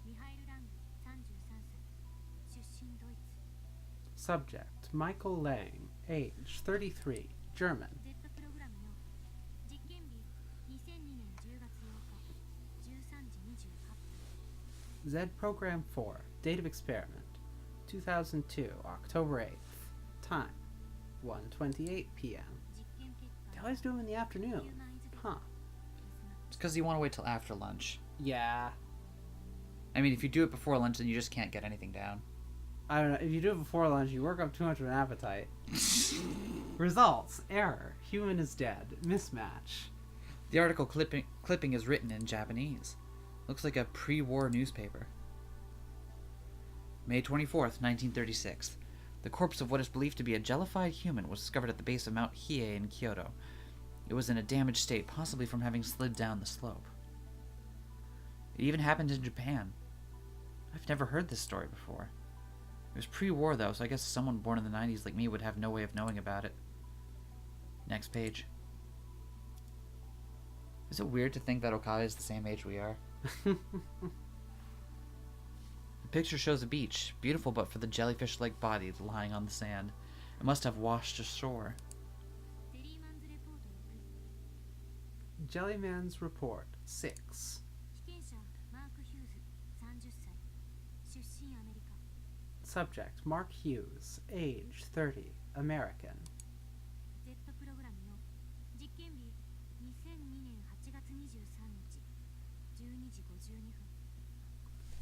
C: ミハイル・ラング33歳、出身ドイツ。
B: Subject. Michael Lang, age 33, German.
C: Z プログラムの実験日2002年10月8日13時28分。
B: Z Program 4, date of experiment, 2002, October 8th. Time, 1:28 p.m.
C: 実験結
B: They
C: 果
B: always do them in the afternoon. Huh.
A: It's because you want to wait till after lunch.
B: Yeah.
A: I mean, if you do it before lunch, then you just can't get anything down.
B: I don't know. If you do it before lunch, you work up too much of an appetite. Results. Error. Human is dead. Mismatch.
A: The article clipping is written in Japanese. Looks like a pre-war newspaper. May 24th, 1936. The corpse of what is believed to be a jellified human was discovered at the base of Mount Hiei in Kyoto. It was in a damaged state, possibly from having slid down the slope. It even happened in Japan. I've never heard this story before. It was pre-war, though, so I guess someone born in the 90s like me would have no way of knowing about it. Next page. Is it weird to think that Okada is the same age we are? The picture shows a beach, beautiful but for the jellyfish-like body lying on the sand. It must have washed ashore.
C: ゼリーマンズレポート
B: Jellyman's Report 6.
C: 6、被験者マーク・ヒューズ30歳、出身アメリカ。
B: Subject. Mark Hughes, age 30, American.
C: Z プログラムの実験日2002年8月23日12時52分。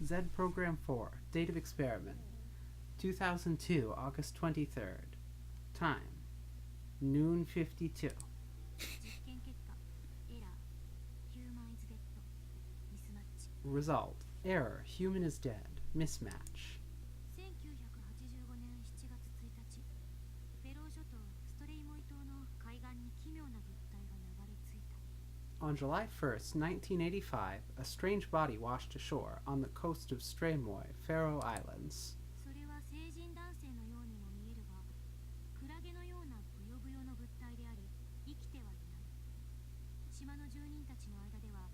B: Z Program 4, date of experiment, 2002, August 23rd. Time, noon 52.
C: 実験結果エラー、ヒューマン・イズ・デッド、ミスマッチ。
B: Result. Error. Human is dead. Mismatch.
C: 1985年7月1日、フェロー諸島ストレイモイ島の海岸に奇妙な物体が流れ着いた。
B: On July 1st, 1985, a strange body washed ashore on the coast of Streymoy, Faroe Islands.
C: それは成人男性のようにも見えるが、クラゲのようなブヨブヨの物体であり、生きてはいない。島の住人たちの間では、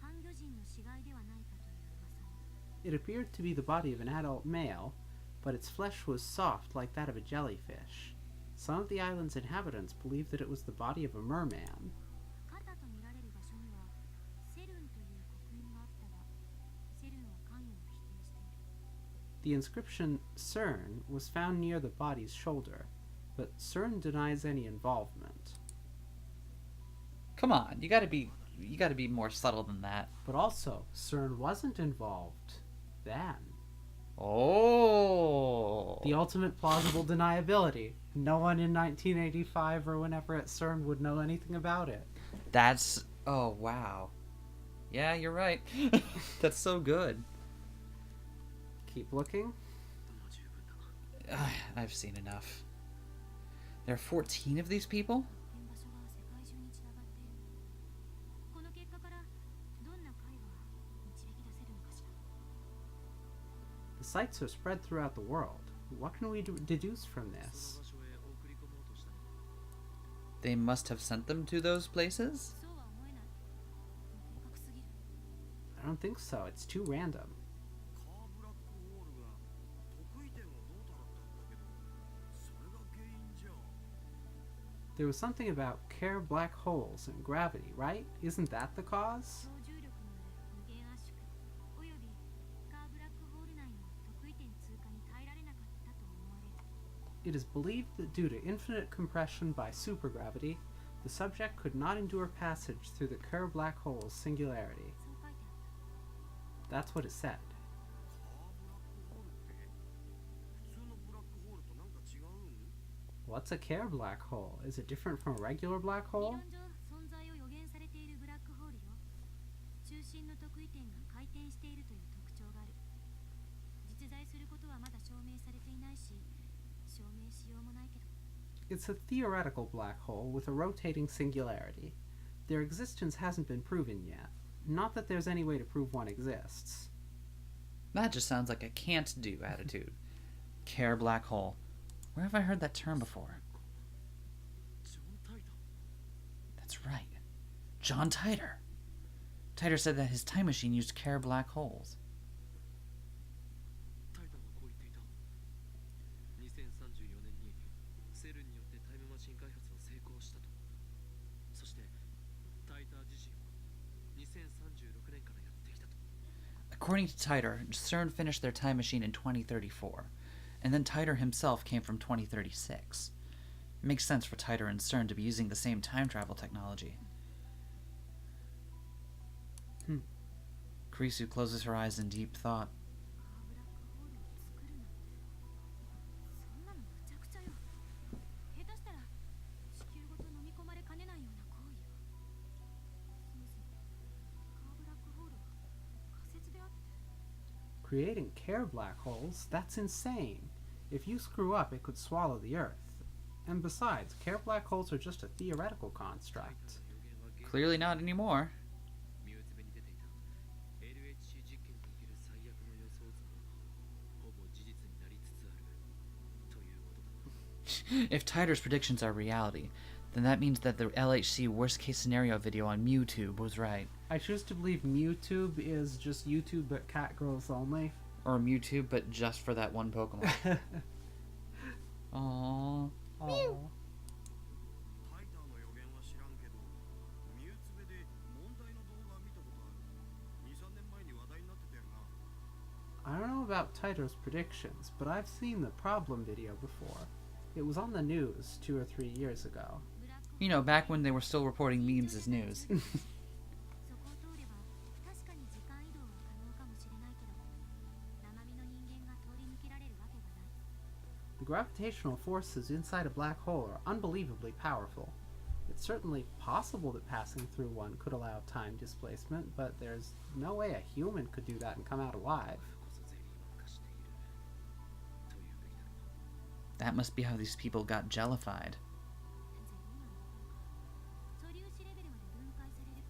C: 半魚人の死骸ではないかという噂も。
B: It appeared to be the body of an adult male, but its flesh was soft like that of a jellyfish. Some of the island's inhabitants believed that it was the body of a merman.
C: 肩と見られる場所には、セルンという刻印があったが、セルンは関与を否定している。
B: The inscription CERN was found near the body's shoulder, but CERN denies any involvement.
A: Come on, you gotta be more subtle than that.
B: But also, CERN wasn't involved then.
A: Oh.
B: The ultimate plausible deniability. No one in 1985 or whenever at CERN would know anything about it.
A: That's... Oh, wow. Yeah, you're right. That's so good.
B: Keep looking.
A: I've seen enough. There are 14 of these people?
C: 発見場所が世界中に散らばっている。この結果からどんな解が導き出せるのかしら。
B: The sites are spread throughout the world. What can we deduce from this?
A: They must have sent them to those places?
C: そうは思えない。明確すぎる。
B: I don't think so. It's too random.
D: カーブラックホールが得意点はノータだったんだけど、それが原因じゃ。
B: There was something about Kerr black holes and gravity, right? Isn't that the cause?
C: 超重力による無限圧縮およびカーブラックホール内の得意点通過に耐えられなかったと思われる。
B: It is believed that due to infinite compression by supergravity, the subject could not endure passage through the Kerr black hole's singularity.
C: そう書いてあった。
B: That's what it said.
D: カーブラックホールって普通のブラックホールとなんか違うん？
B: What's a Kerr black hole? Is it different from a regular black
C: 理
B: hole?
C: 論上存在を予言されているブラックホールよ。中心の特異点が回転しているという特徴がある。実在することはまだ証明されていないし、証明しようもないけど。
B: It's a theoretical black hole with a rotating singularity. Their existence hasn't been proven yet. Not that there's any way to prove one exists.
A: That just sounds like a can't-do attitude. Care black hole. Where have I heard that term before?
D: ジョン・タイター
A: That's right. John Titor. Titor said that his time machine used Care black holes.
D: タイターはこう言っていた。2034年にセルによってタイムマシン開発は成功したと。そしてタイター自身は2036年からやってきたと。
A: According to Titor, CERN finished their time machine in 2034, and then Titor himself came from 2036. It makes sense for Titor and CERN to be using the same time travel technology. Kurisu closes her eyes in deep thought.
C: カーブラックホールを作るなんてそんなのむちゃくちゃよ。下手したら地球ごと飲み込まれかねないような行為よ。そもそもカーブラックホールは仮説であって。
B: Creating Kerr black holes? That's insane. If you screw up, it could swallow the Earth. And besides, Kerr black holes are just a theoretical
D: タイター
B: construct.
D: の予言は現
A: Clearly not anymore.
D: 身内目に出ていた LHC 実験における最悪の予想図もほぼ事実になりつつあるということだ。
A: If Titor's predictions are reality, then that means that the LHC worst case scenario video on MewTube was right.
B: I choose to believe MewTube is just YouTube but cat girls only.
A: Or MewTube, but just for that one Pokemon. Aww.
B: Aw.
D: タイターの予言は知らんけどミュウツベで問題の動画見たことある。2、3年前に話題になってたよな。
B: I don't know about Titor's predictions, but I've seen the problem video before. It was on the news 2 or 3 years ago.
C: ブラックホール
A: You know, back when they were still reporting memes as news.
C: そこを通れば確かに時間移動は可能かもしれないけど生身の人間が通り抜けられるわけがない。
B: The gravitational forces inside a black hole are unbelievably powerful. It's certainly possible that passing through one could allow time displacement, but there's no way a human could do that and come out alive.
D: こそゼリーは化しているというべきだろう。
A: That must be how these people got jellified.
C: ゼリーなのか素粒子レベルまで分解される。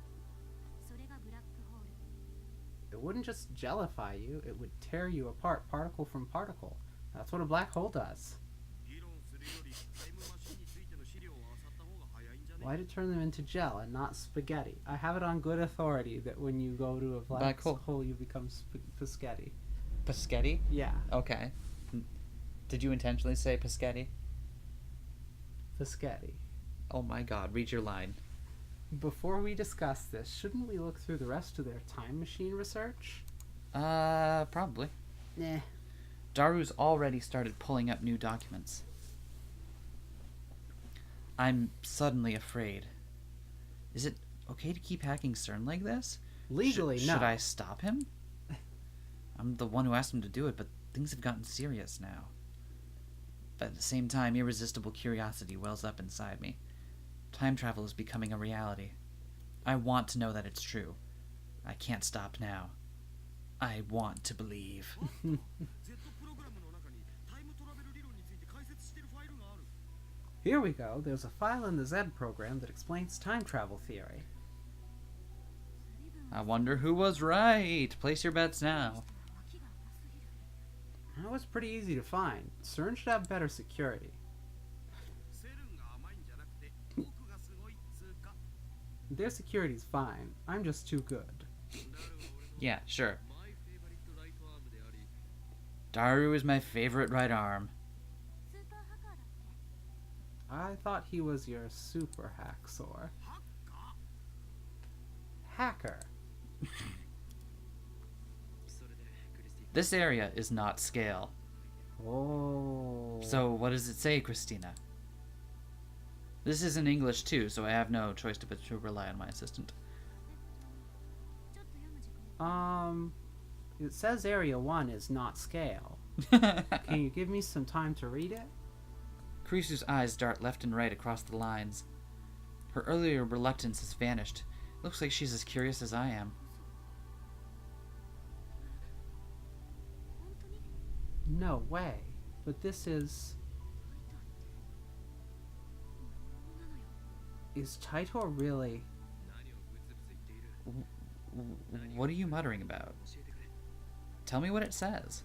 C: それがブラックホール。
B: It wouldn't just jellify you, it would tear you apart particle from particle. That's what a black hole does.
D: 議論するよりタイムマシンについての資料を漁った方が早いんじゃね？
B: Why'd it turn them into gel and not spaghetti? I have it on good authority that when you go to a black
A: Black hole.
B: hole, you become spaghetti.
A: Paschetti?
B: Yeah,
A: Okay. Did you intentionally say Paschetti?
B: spaghetti.
A: Oh my god, read your line.
B: Before we discuss this, shouldn't we look through the rest of their time machine research?
A: Probably.
B: Nah.
A: Daru's already started pulling up new documents. I'm suddenly afraid. Is it okay to keep hacking CERN like this?
B: Legally, no.
A: Should I stop him? I'm the one who asked him to do it, but things have gotten serious now. But at the same time, irresistible curiosity wells up inside me. Time travel is becoming a reality. I want to know that it's true. I can't stop now. I want to believe.
D: Z プログラムの中にタイムトラベル理論について解説してるファイルがある。
B: Here we go. There's a file in the Z program that explains time travel theory.
C: 随分
A: I wonder who was right. Place your bets now.
C: 脇が甘すぎる。
B: That was pretty easy to find. CERN should have better security.
D: セルンが甘いんじゃなくて僕がすごいっつうか。
B: Their security's fine. I'm just too good.
D: ダルは俺の
A: Yeah, sure.
D: マイフェイバリットライトアームであり
A: Daru is my favorite right arm.
C: スーパーハッカーだって。
B: I thought he was your super hacksaw.
D: ハッカ
B: Hacker.
D: それでクリスティ
A: This area is not scale.
B: Oh.
A: So what does it say, Christina? This is in English too, so I have no choice but to rely on my assistant.
C: ちょっと読む時間。
B: It says Area 1 is not scale. Can you give me some time to read it?
A: Kurisu's eyes dart left and right across the lines. Her earlier reluctance has vanished. Looks like she's as curious as I am.
C: 本当に
B: No way. But this is...
C: なのよ
B: Is Titor really...
D: 何をブツブツ言っている。
A: What are you muttering about?
D: 教えてくれ。
A: Tell me what it says.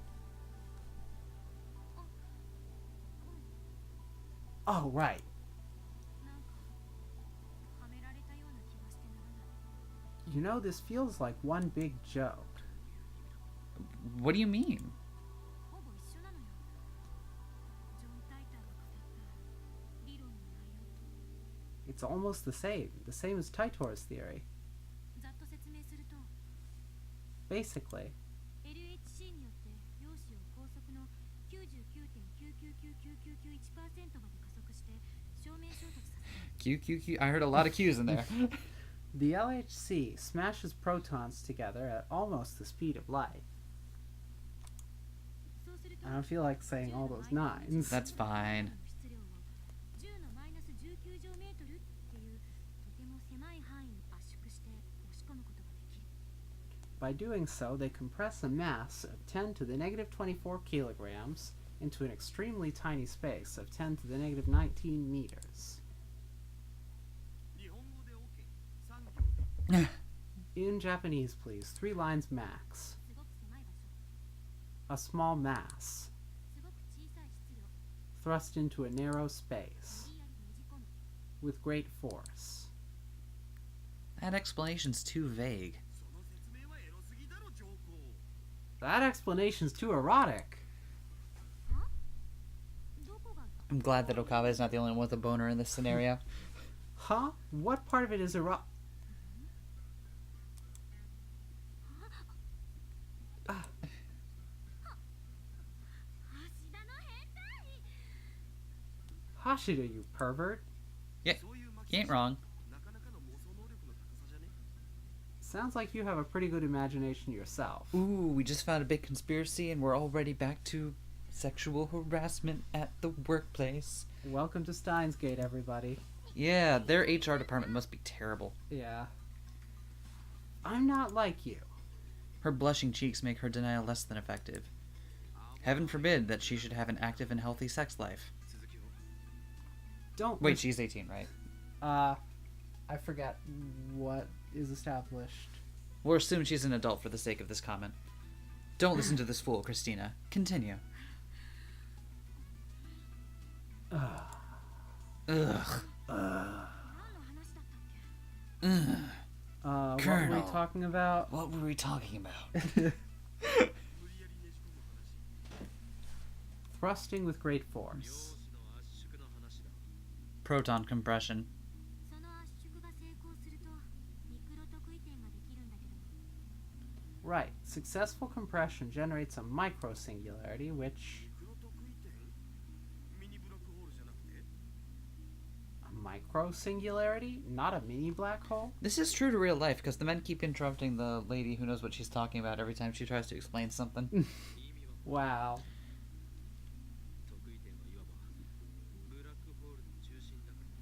B: Oh, right.
C: なんかはめられたような気がしてならない
B: You know, this feels like one big joke.
A: What do you mean?
C: ほぼ一緒なのよジョン・タイターが語った理論の内容と
B: It's almost the same as Titor's theory.
C: ざっと説明すると
B: Basically,
C: LHC によって陽子を高速の 99.9999991% まで加速して正面衝突させる
A: Q, Q, Q. I heard a lot of Q's in there.
B: the LHC smashes protons together at almost the speed of light.
C: そうすると
B: I don't feel like saying all those nines.
A: That's fine.
C: 質量を10のマイナス19乗メートルっていうとても狭い範囲に圧縮して押し込むことができる
B: By doing so, they compress a mass of 10 to the negative 24 kilograms into an extremely tiny space of 10 to the negative 19 meters.
D: 日本語で OK。産業で。
B: In Japanese, please. 3 lines max.
C: すごく狭い場所
B: A small mass
C: すごく小さい質量
B: thrust into a narrow
C: 無
B: space
C: 理やりねじ込む
B: with great force.
A: That explanation's too vague.
D: その説明はエロすぎだろ上皇。
B: That explanation's too erotic.
C: どこが
A: I'm glad that Okabe is not the only one with a boner in this scenario.
B: Huh? What part of it is erotic?
C: 橋田の変態
B: Hashida, you pervert.
D: そういう巻
A: You ain't wrong.
D: なかなかの妄想能力の高さじゃね。
B: Sounds like you have a pretty good imagination yourself.
A: Ooh, we just found a big conspiracy and we're already back to sexual harassment at the workplace.
B: Welcome to Steins Gate, everybody.
A: Yeah, their HR department must be terrible.
B: Yeah. I'm not like you.
A: Her blushing cheeks make her denial less than effective. Heaven forbid that she should have an active and healthy sex life.
D: 続きを。
B: Don't
A: Wait, she's 18, right?
B: I forget what is established.
A: We'll assume she's an adult for the sake of this comment. Don't listen to this fool, Christina. Continue. Ugh.
C: 何の話だったっけ
A: Ugh.
B: What were
A: Colonel.
B: we talking about?
A: What were we talking about?
D: 無理やりねじ込む話。
B: Thrusting with great
D: 陽
B: force.
D: 子の圧縮の話だ。
A: Proton compression.
C: その圧縮が成功するとミクロ特異点ができるんだけど
B: Right. Successful compression generates a microsingularity, which...
D: ミクロ特異点ミニブラックホールじゃなくて
B: A microsingularity? Not a mini black hole?
A: This is true to real life because the men keep interrupting the lady who knows what she's talking about every time she tries to explain something.
D: 意味は
B: Wow.
D: 特異点はいわばブラックホールの中心だからな。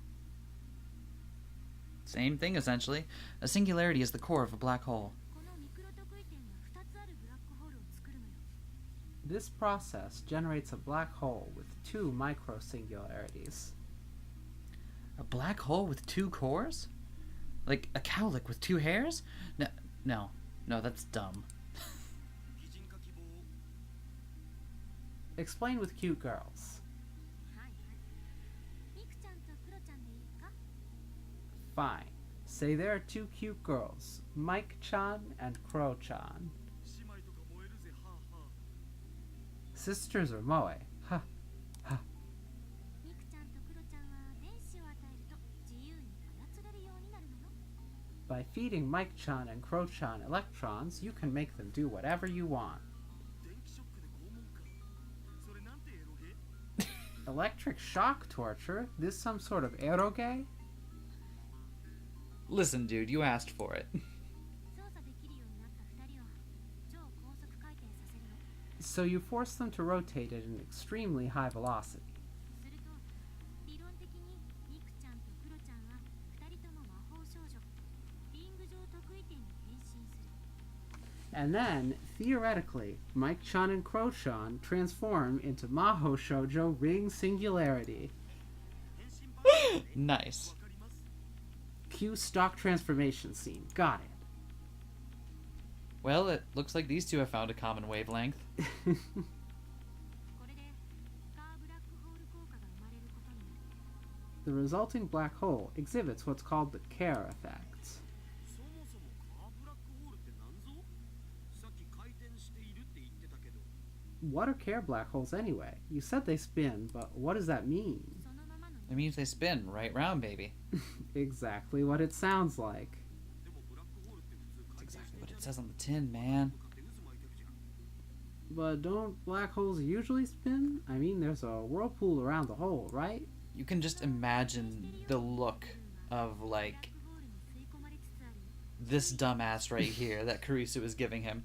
A: Same thing, essentially. A singularity is the core of a black hole.
C: このミクロ特異点が2つあるブラックホールを作るのよ
B: This process generates a black hole with 2 microsingularities.
A: A black hole with 2 cores? Like a cowlick with 2 hairs? No, that's dumb.
D: 擬人化希望を
B: Explain with cute girls.
C: はいはいミクちゃんとクロちゃんでいいか
B: Fine. Say there are 2 cute girls, Mike-chan and Crow-chan.
D: 姉妹とか燃えるぜはあはあ。
B: Sisters or moe? Ha.
C: ミクちゃんとクロちゃんは電子を与えると自由に操れるようになるのよ
B: By feeding Mike-chan and Crow-chan electrons, you can make them do whatever you want.
D: 電気ショックで拷問か。それなんてエロゲ？
B: Electric shock torture? This some sort of eroge?
A: Listen, dude, you asked for it.
C: 操作できるようになった2人を超高速回転させるの
B: So you force them to rotate at an extremely high velocity.
C: すると
B: And then, theoretically, Mike-chan and Crow-chan transform into Maho Shoujo Ring Singularity.
A: Nice.
B: Cue stock transformation scene. Got
A: Well, it looks like these two have found a common wavelength.
B: it.
C: これでカーブラックホール効果が生まれることになる。
B: The resulting black hole exhibits what's called the Kerr effect.
D: そもそもカーブラックホールって何ぞ？さっき回転しているって言ってたけど。
B: What are Kerr black holes anyway? You said they spin, but what does that mean?
C: そのままの
A: It means they spin right round, baby.
B: Exactly what it sounds like.
D: でもブラックホールって普通
A: That's
D: 回転
A: exactly
D: して
A: what
D: い
A: it
D: ちゃ
A: says on the tin, man.
D: 向かって渦巻いてるじゃん。
B: But don't black holes usually spin? I mean, there's a whirlpool around the hole, right?
A: You can just imagine the look of, like,
C: ホールに吸い込まれつつある
A: this dumbass right here that Kurisu is giving him.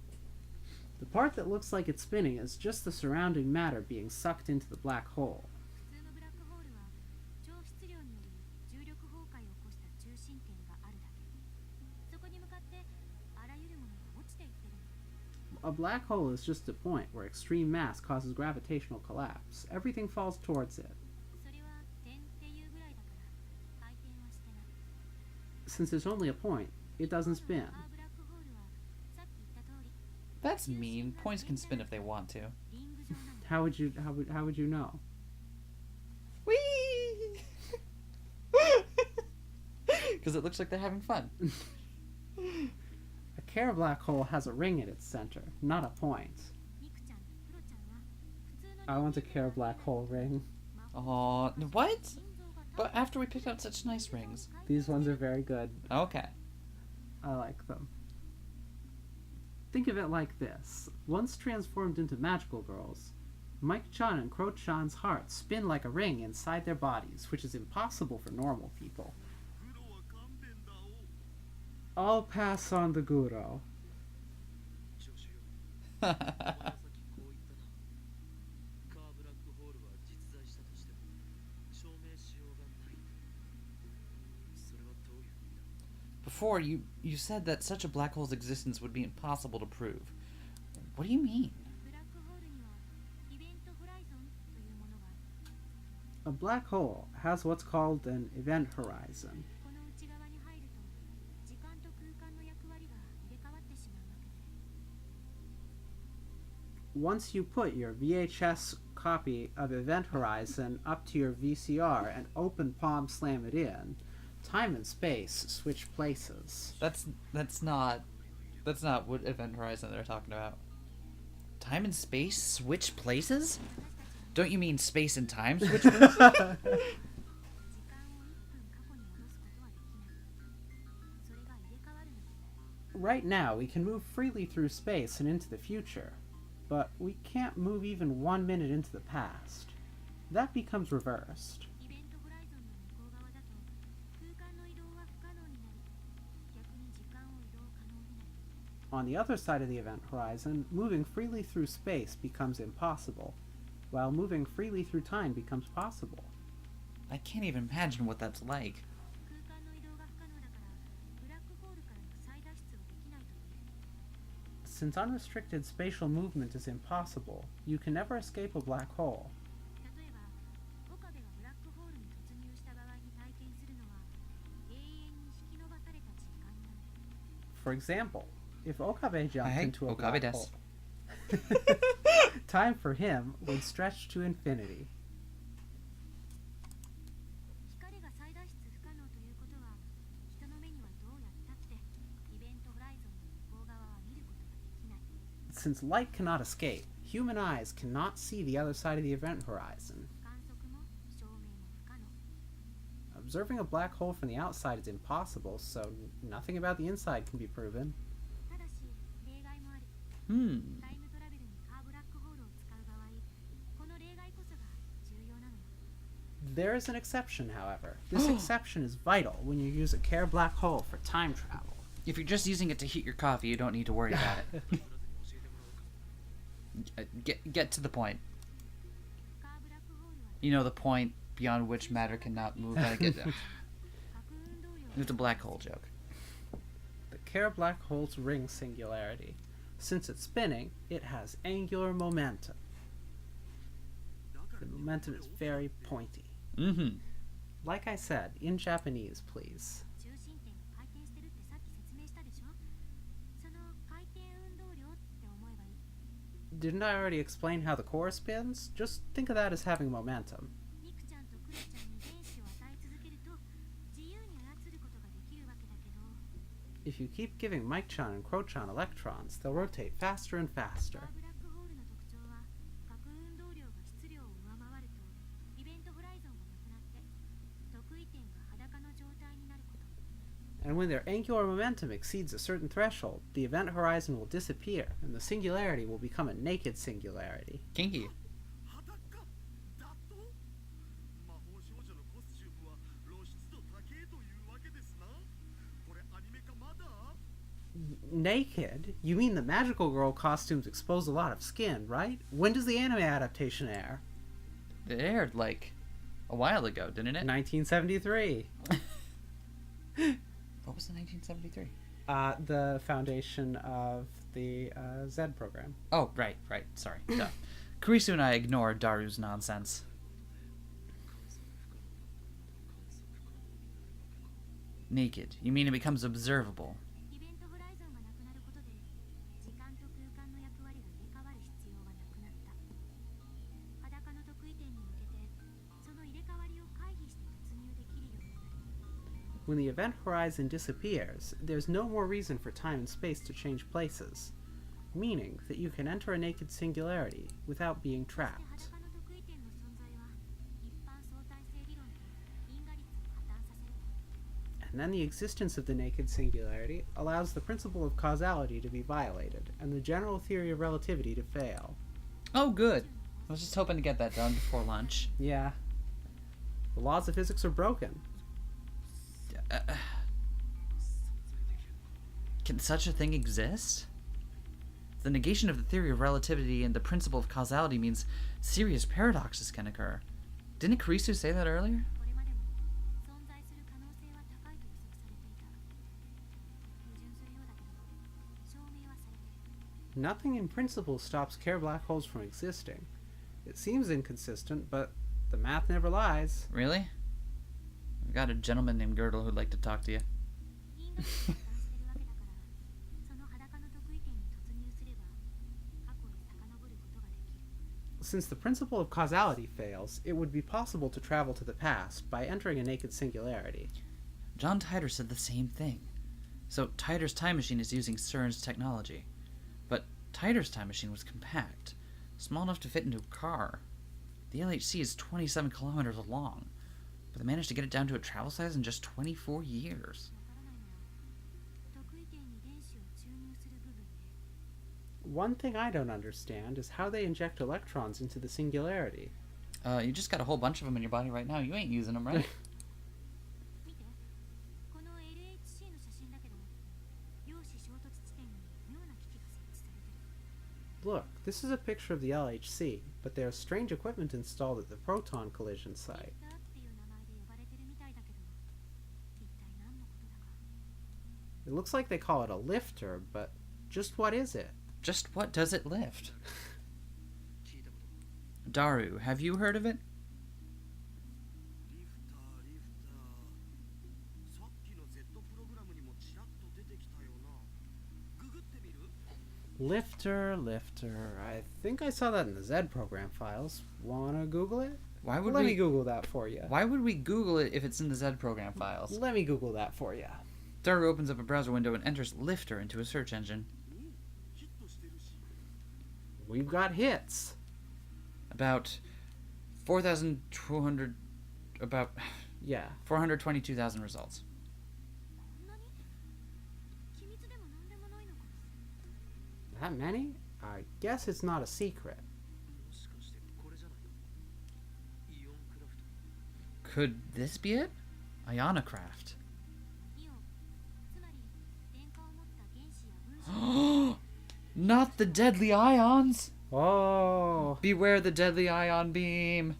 B: The part that looks like it's spinning is just the surrounding matter being sucked into the black hole.
C: 普通のブラックホールは超質量により重力崩壊を起こした中心点があるだけ。そこに向かってあらゆるものが落ちていってるの。
B: A black hole is just a point where extreme mass causes gravitational collapse. Everything falls towards it.
C: それは点っていうぐらいだから回転はしてない。
B: Since it's only a point, it doesn't spin.
C: カーブラックホールはさっき言った通り
A: That's mean. Points can spin if they want to.
C: リング状なの。
B: How would you know?
A: Whee! Because it looks like they're having fun.
B: A Kerr black hole has a ring at its center, not a point.
C: ミクちゃんとクロちゃんは普通の
B: I want a Kerr black hole ring.
A: Aw, what? But after we picked out such nice rings.
B: These ones are very good.
A: Okay.
B: I like them. Think of it like this. Once transformed into magical girls, Mike-chan and Crow-chan's hearts spin like a ring inside their bodies, which is impossible for normal people.
D: グロは勘弁だお。
B: I'll pass on the Guro.
D: 助手よ。この先こう言ったな。カーブラックホールは実在したとしても証明しようがない。それはどういう意味だ？
A: Before, you said that such a black hole's existence would be impossible to prove. What do you mean?
C: ブラックホールにはイベントホライゾンというものがある。
B: A black hole has what's called an event horizon.
C: この内側に入ると時間と空間の役割が入れ替わってしまうわけで。
B: Once you put your VHS copy of Event Horizon up to your VCR and open palm slam it in, time and space switch places.
A: That's not what Event Horizon they're talking about. Time and space switch places? Don't you mean space and time switch places?
C: 時間を1分過去に戻すことはできない。それが入れ替わるの。
B: Right now, we can move freely through space and into the future, but we can't move even 1 minute into the past. That becomes reversed.
C: イベントホライゾンの向こう側だと空間の移動は不可能になり逆に時間を移動可能になる。
B: On the other side of the event horizon, moving freely through space becomes impossible, while moving freely through time becomes possible.
A: I can't even imagine what that's like.
C: 空間の移動が不可能だからブラックホールからの再脱出はできないと言える。
B: Since unrestricted spatial movement is impossible, you can never escape a black hole.
C: 例えば岡部がブラックホールに突入した場合に体験するのは永遠に引き伸ばされた時間なの。
B: For example, if Okabe jumped
A: Hey,
B: into a
A: Okabe
B: black
A: desu.
B: hole, time for him would stretch to infinity.
C: 光が再脱出不可能ということは人の目にはどうやったってイベントホライゾンの向こう側は見ることができない。
B: Since light cannot escape, human eyes cannot see the other side of the event horizon.
C: 観測も証明も不可能。
B: Observing a black hole from the outside is impossible, so nothing about the inside can be proven.
C: ただし例外もある。
A: Hmm.
C: タイムトラベルにカーブラックホールを使う場合この例外こそが重要なのよ。
B: There is an exception, however. This exception is vital when you use a Kerr black hole for time travel.
A: If you're just using it to heat your coffee, you don't need to worry about it.
D: 必ずに教えてもらおうか。
A: Get to the point.
C: カーブラックホールは
A: You know the point beyond which matter cannot move. I get that.
C: 核運動量
A: It's a black hole joke.
B: The Kerr black hole's ring singularity. since it's spinning, it has angular momentum. The momentum is very pointy.
A: Mm-hmm.
B: Like I said, in Japanese, please.
C: 中心点が回転してるってさっき説明したでしょ。その回転運動量って思えばいい。
B: Didn't I already explain how the core spins? Just think of that as having momentum.
C: ミクちゃんとクロちゃんに電子を与え続けると自由に操ることができるわけだけど、
B: If you keep giving Mike-chan and Cro-chan electrons, they'll rotate faster and
C: ス
B: faster.
C: ターブラックホールの特徴は核運動量が質量を上回るとイベントホライゾンがなくなって特異点が裸の状態になること。
B: And when their angular momentum exceeds a certain threshold, the event horizon will disappear, and the singularity will become a naked singularity.
A: Kinky.
D: 裸だと魔法少女のコスチュームは露出度高えというわけですな。これアニメ化まだ
B: Naked? You mean the magical girl costumes expose a lot of skin, right? When does the anime adaptation air?
A: It aired like a while ago, didn't it?
B: 1973.
A: What was the 1973?
B: The foundation of the Z program.
A: Oh, right. Sorry. Duh. Kurisu and I ignored Daru's nonsense. Naked. You mean it becomes observable?
C: イベントホライゾンがなくなることで時間と空間の役割が入れ替わる必要はなくなった。裸の特異点に向けてその入れ替わりを回避して突入できるようになる。
B: When the event horizon disappears, there's no more reason for time and space to change places, meaning that you can enter a naked singularity without being
C: で
B: trapped.
C: 裸の特異点の存在は一般相対性理論と因果律を破綻させる。
B: And then the existence of the naked singularity allows the principle of causality to be violated, and the general theory of relativity to fail.
A: Oh, good. I was just hoping to get that done before lunch.
B: Yeah. The laws of physics are broken.
A: Can such a thing exist? The negation of the theory of relativity and the principle of causality means serious paradoxes can occur. Didn't Kurisu say that earlier?
C: これまでも存在する可能性は高いと予測されていた。矛盾するようだけど証明はされてる。
B: Nothing in principle stops Kerr black holes from existing. It seems inconsistent, but the math never lies.
A: Really? I've got a gentleman named Girdle who'd like to talk to you.
C: 因果律を破綻してるわけだからその裸の特異点に突入すれば過去へ遡ることができる。
B: Since the principle of causality fails, it would be possible to travel to the past by entering a naked singularity.
A: John Titor said the same thing. So Titor's time machine is using CERN's technology. But Titor's time machine was compact, small enough to fit into a car. The LHC is 27 kilometers long, but they managed to get it down to a travel size in just 24 years.
C: わからないのは特異点に電子を注入する部分で
B: One thing I don't understand is how they inject electrons into the singularity.
A: You just got a whole bunch of them in your body right now. You ain't using them, right?
C: 見てこの LHC の写真だけど陽子衝突地点に妙な機器が設置されてる。
B: Look, this is a picture of the LHC, but there's strange equipment installed at the proton collision
C: リ
B: site.
C: フターっていう名前で呼ばれてるみたいだけど一体何のことだか。
B: It looks like they call it a lifter, but just what is it?
A: Just what does it lift?
D: 聞いたことが
A: Daru, have you heard of it?
D: リフターさっきの Z プログラムにもちらっと出てきたよな。ググってみる
B: Lifter. I think I saw that in the Z program files. Wanna Google it?
A: Why would
B: Let
A: we
B: me Google that for you.
A: Why would we Google it if it's in the Z program files?
B: Let me Google that for you.
A: Daru opens up a browser window and enters lifter into a search engine.
D: ヒットしてるし
B: We've got hits.
A: About 4,200 about
B: Yeah.
A: 422,000 results.
C: こんなに機密でも何でもないのか。
B: That many? I guess it's not a secret.
D: もしかしてこれじゃないかイオンクラフト
A: Could this be it? Ionocraft.
C: イオンつまり電荷を持った原子や分子
A: Not the deadly ions!
B: Oh.
A: Beware the deadly ion beam!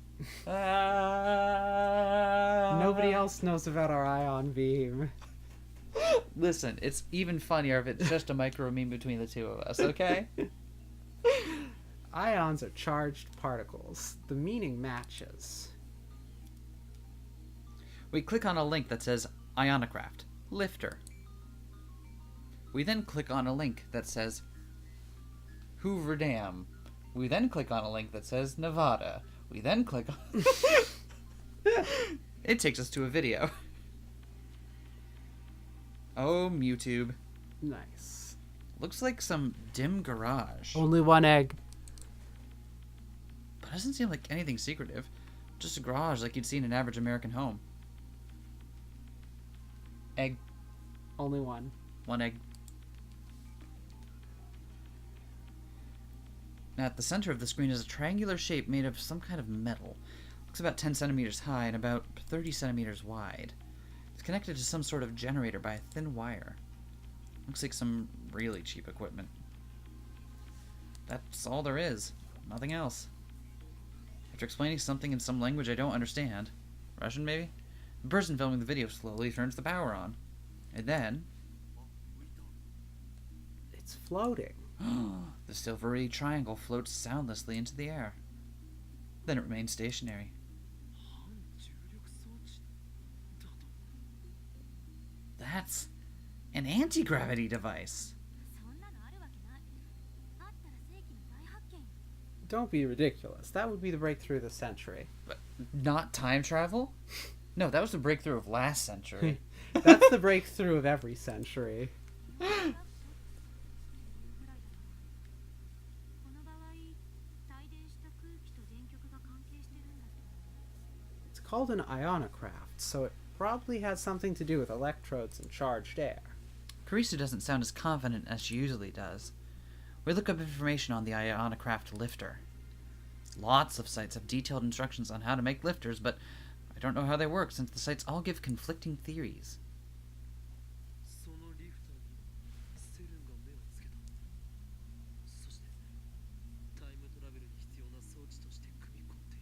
B: Nobody else knows about our ion beam.
A: Listen, it's even funnier if it's just a micro meme between the two of us, okay?
B: Ions are charged particles. The meaning matches.
A: We click on a link that says Ionocraft, lifter. We then click on a link that says Hoover Dam. We then click on a link that says Nevada. We then click on... It takes us to a video. Oh, MewTube.
B: Nice.
A: Looks like some dim garage.
B: Only one egg.
A: But it doesn't seem like anything secretive. Just a garage like you'd see in an average American home. Egg.
B: Only one.
A: One egg. Now, at the center of the screen is a triangular shape made of some kind of metal. Looks about 10 centimeters high and about 30 centimeters wide. It's connected to some sort of generator by a thin wire. Looks like some really cheap equipment. That's all there is. Nothing else. After explaining something in some language I don't understand, Russian maybe, the person filming the video slowly turns the power on. And then...
B: It's floating.
A: The silvery triangle floats soundlessly into the air. Then it remains stationary. That's an anti-gravity device.
C: そんなのあるわけない。あったら世紀の大発見。
B: Don't be ridiculous. That would be the breakthrough of the century.
A: But not time travel? No, that was the breakthrough of last century.
B: That's the breakthrough of every century.
C: ぐらいだな。この場合、帯電した空気と電極が関係してるんだけど。
B: It's called an ionocraft, so it probably has something to do with electrodes and charged air.
A: Karisu doesn't sound as confident as she usually does. We look up information on the Ionocraft lifter. Lots of sites have detailed instructions on how to make lifters, but I don't know how they work since the sites all give conflicting theories.
D: そのリフターにセルンが目をつけた。そしてタイムトラベルに必要な装置として組み込んでいる。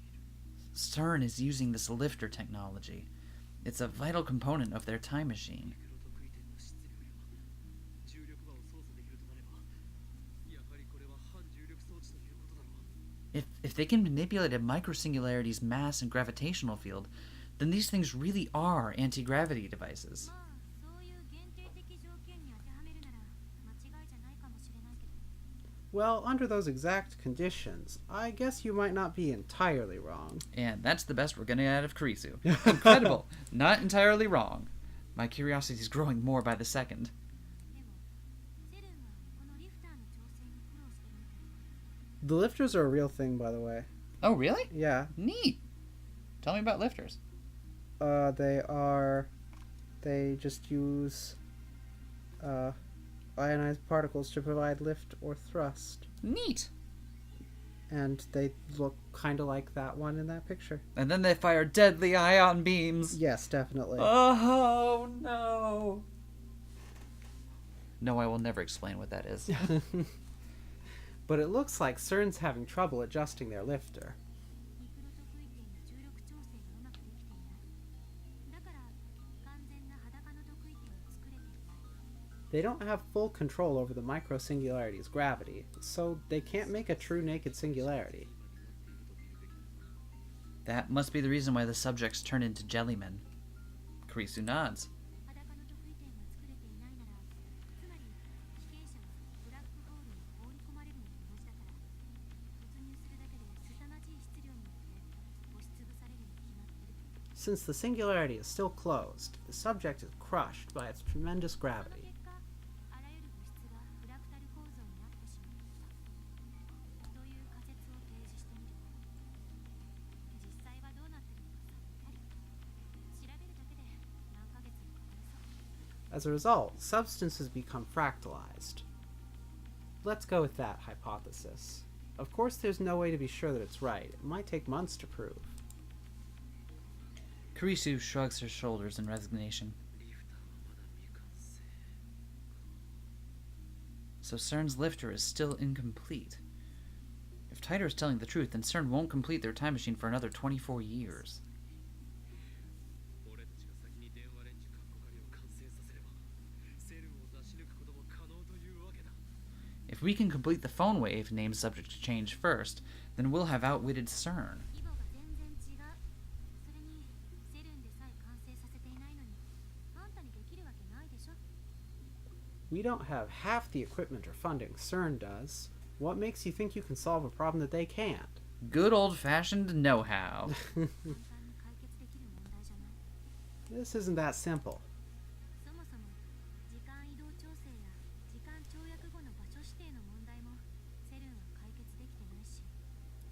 A: CERN is using this lifter technology. It's a vital component of their time machine.
D: ミクロ特異点の質量や重力場を操作できるとなれば、やはりこれは反重力装置ということだろう。
A: If they can manipulate a microsingularity's mass and gravitational field, then these things really are anti-gravity devices.
C: まあ、そういう限定的条件に当てはめるなら間違いじゃないかもしれないけど。
B: Well, under those exact conditions, I guess you might not be entirely wrong.
A: And that's the best we're gonna get out of Karisu. Incredible. Not entirely wrong. My curiosity is growing more by the second.
C: でも、セルンはこのリフターの調整に苦労してるみたい。
B: The lifters are a real thing, by the way.
A: Oh, really?
B: Yeah.
A: Neat. Tell me about lifters.
B: They just use ionized particles to provide lift or thrust.
A: Neat.
B: And they look kind of like that one in that picture.
A: And then they fire deadly ion beams.
B: Yes, definitely.
A: Oh, no. No, I will never explain what that is.
B: But it looks like CERN's having trouble adjusting their lifter.
C: ミクロ特異点の重力調整がうまくできていない。だから完全な裸の特異点を作れていない。
B: They don't have full control over the microsingularity's gravity, so they can't make a true naked singularity.
A: That must be the reason why the subjects turn into jellymen. Karisu nods.
C: 裸の特異点が作れていないなら、つまり被験者はブラックホールに放り込まれるのと同じだから、突入するだけで凄まじい質量によって押しつぶされるに決まってる。
B: Since the singularity is still closed, the subject is crushed by its tremendous
C: その
B: gravity.
C: 結果、あらゆる物質がフラクタル構造になってしまうという仮説を提示してみる。実際はどうなってるのかさっぱり。調べるだけで何ヶ月もかかりそう。
B: As a result, substances become fractalized. Let's go with that hypothesis. Of course, there's no way to be sure that it's right. It might take months to prove.
A: Karisu shrugs her shoulders in resignation.
D: リフターはまだ未完成。
A: So CERN's lifter is still incomplete. If Titor is telling the truth, then CERN won't complete their time machine for another 24 years.
D: 俺たちが先に電話レンジカッコ仮を完成させれば、
A: If we can complete the phone wave, named subject to change first, then we'll have outwitted CERN.
C: 規模が全然違う。それにセルンでさえ完成させていないのにあんたにできるわけないでしょ。
B: We don't have half the equipment or funding CERN does. What makes you think you can solve a problem that they can't?
A: Good old-fashioned know-how.
C: 簡単に解決できる問題じゃない。
B: This isn't that simple.
C: そもそも時間移動調整や時間跳躍後の場所指定の問題もセルンは解決できてないし。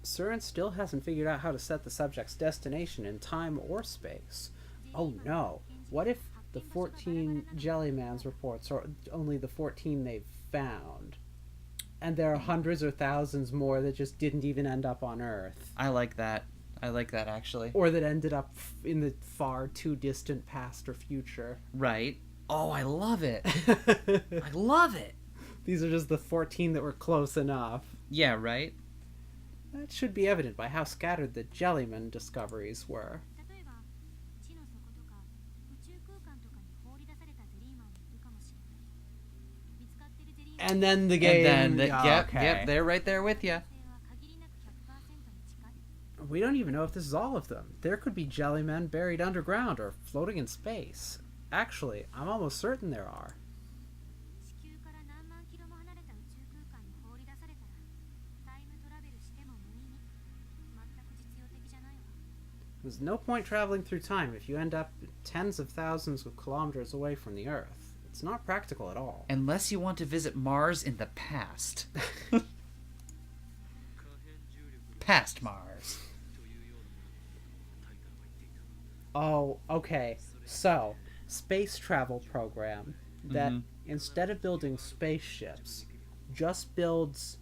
B: CERN still hasn't figured out how to set the subject's destination in time or space. Oh no. What if the 14 Jellymans reports are only the 14 they've found? And there are hundreds or thousands more that just didn't even end up on Earth.
A: I like that. I like that, actually.
B: Or that ended up in the far too distant past or future.
A: Right. Oh, I love it. I love it.
B: These are just the 14 that were close enough.
A: Yeah, right?
B: That should be evident by how scattered the Jellyman discoveries were.
C: 例えば地の底とか宇宙空間とかに放り出されたゼリーマンもいるかもしれない。見つかってるゼリーマン
B: And then the game...
A: And then,
B: Oh,
A: yep, they're right there with you.
C: 性は限りなく 100% に近い。
B: We don't even know if this is all of them. There could be Jellymen buried underground or floating in space. Actually, I'm almost certain there are.
C: 地球から何万キロも離れた宇宙空間に放り出されたらタイムトラベルしても無意味。全く実用的じゃないわ。
B: There's no point traveling through time if you end up tens of thousands of kilometers away from the Earth. It's not practical at all.
A: Unless you want to visit Mars in the past.
D: 可変重力
A: Past Mars.
D: というようなものをタイターは言っていた。
B: Oh, okay. So, space travel program that instead of building spaceships, just builds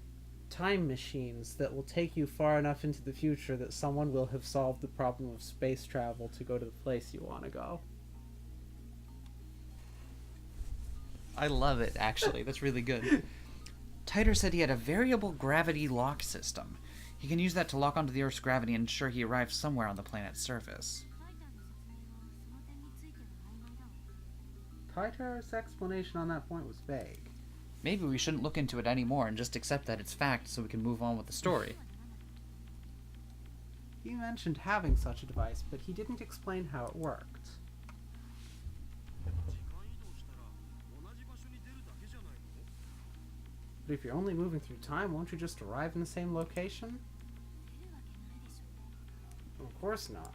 B: time machines that will take you far enough into the future that someone will have solved the problem of space travel to go to the place you want to go.
A: I love it, actually. That's really good. Titer said he had a variable gravity lock system. He can use that to lock onto the Earth's gravity and ensure he arrives somewhere on the planet's surface.
C: タイタンの説明はその点については曖昧だわ。
B: Titar's explanation on that point was vague.
A: Maybe we shouldn't look into it anymore and just accept that it's fact so we can move on with the story.
B: He mentioned having such a device, but he didn't explain how it worked.
D: 時間移動したら同じ場所に出るだけじゃないの？
B: But if you're only moving through time, won't you just arrive in the same location?
C: 出るわけないでしょ。
B: Of course not.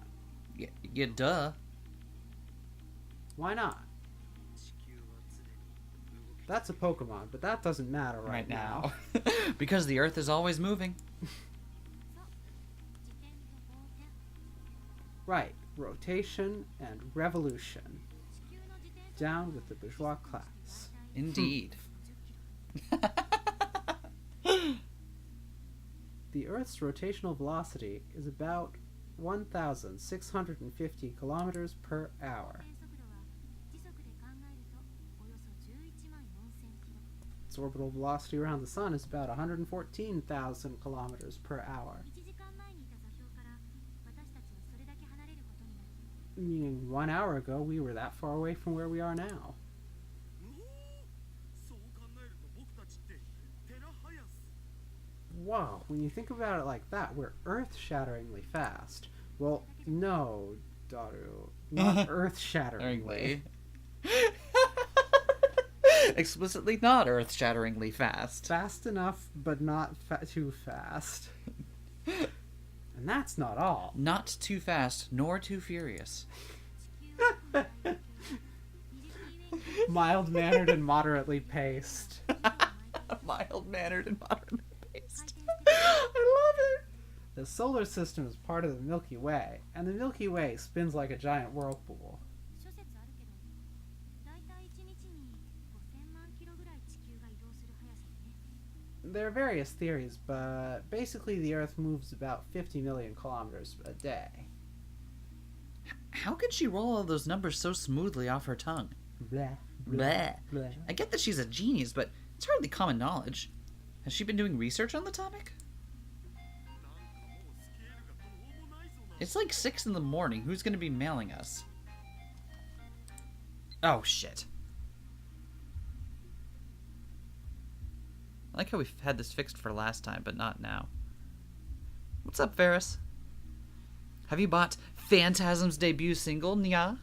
A: Yeah, duh.
B: Why not?
D: 地球は常に動き
B: That's a Pokemon, but that doesn't matter right now.
A: Because the Earth is always moving.
C: そう。自転と公転。
B: Right, rotation and revolution.
C: 地球の自転
B: Down with the bourgeois class.
A: Indeed.
B: The Earth's rotational velocity is about 1,650 kilometers per hour.
C: 転速度は時速で考えるとおよそ11万4000キロ。
B: Its orbital velocity around the Sun is about 114,000 kilometers per hour,
C: 1時間前にいた座標から私たちはそれだけ離れることになる。
B: meaning 1 hour ago we were that far away from where we are now.
D: そう考えると僕たちってテラハヤス。
B: Wow, when you think about it like that, we're earth-shatteringly fast. Well, no, Daru, not earth-shatteringly.
A: Explicitly not earth-shatteringly fast.
B: Fast enough, but not too fast. And that's not all.
A: Not too fast, nor too furious.
C: 地球は本来20キロ
B: Mild-mannered and moderately paced.
A: Mild-mannered and moderately paced.
C: 回転して
A: I love it.
B: The solar system is part of the Milky Way, and the Milky Way spins like a giant whirlpool.
C: 諸説あるけど、だいたい1日に5000万キロぐらい地球が移動する速さでね。
B: There are various theories, but basically the Earth moves about 50 million kilometers a day.
A: How could she roll all those numbers so smoothly off her tongue?
B: Blah,
A: Bleh.
B: blah.
A: I get that she's a genius, but it's hardly common knowledge. Has she been doing research on the topic?
D: なんかもうスケールがどうもないぞな。
A: It's like 6 in the morning. Who's going to be mailing us? Oh, shit. I like how we've had this fixed for last time, but not now. What's up, Ferris? Have you bought Phantasm's debut single, Nya?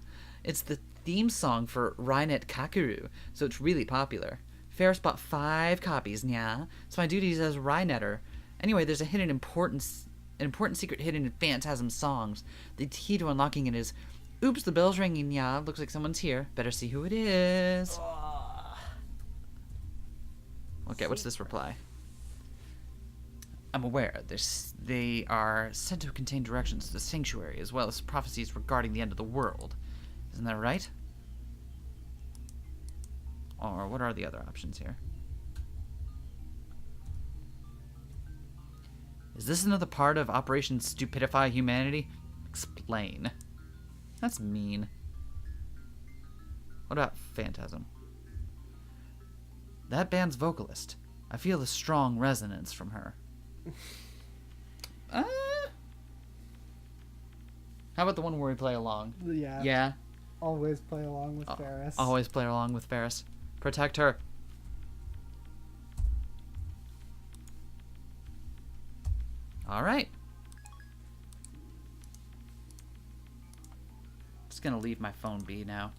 A: It's the theme song for Rainet Kakeru, so it's really popular. Ferris bought 5 copies, Nya. It's my duties as Rainetter. Anyway, there's a important secret hidden in Phantasm's songs. The key to unlocking it is, oops, the bell's ringing, Nya. Looks like someone's here. Better see who it is. Okay, what's this reply? I'm aware they are said to contain directions to the sanctuary, as well as prophecies regarding the end of the world. Isn't that right? Or what are the other options here? Is this another part of Operation Stupidify Humanity? Explain. That's mean. What about Phantasm? That band's vocalist. I feel a strong resonance from her. How about the one where we play along?
B: Yeah.
A: Yeah.
B: Always play along with Ferris.
A: Always play along with Ferris. Protect her. Alright. Just gonna leave my phone be now.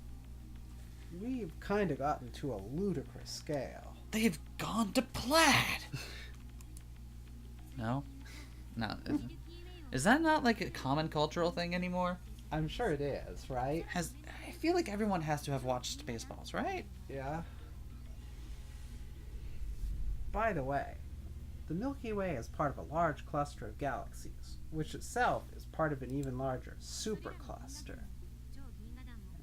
B: We've kind of gotten to a ludicrous scale.
A: They've gone to plaid! No? No. Is that not like a common cultural thing anymore?
B: I'm sure it is, right?
A: I feel like everyone has to have watched Spaceballs, right?
B: Yeah. By the way, the Milky Way is part of a large cluster of galaxies, which itself is part of an even larger supercluster.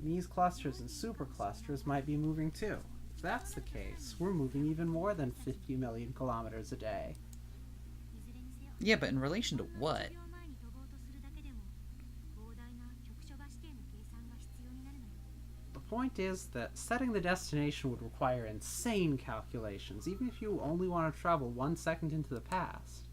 B: And these clusters and superclusters might be moving too. If that's the case, we're moving even more than 50 million kilometers a day.
A: Yeah, but in relation to what?
B: The point is that setting the destination would require insane calculations, even if you only want to travel 1 second into the past.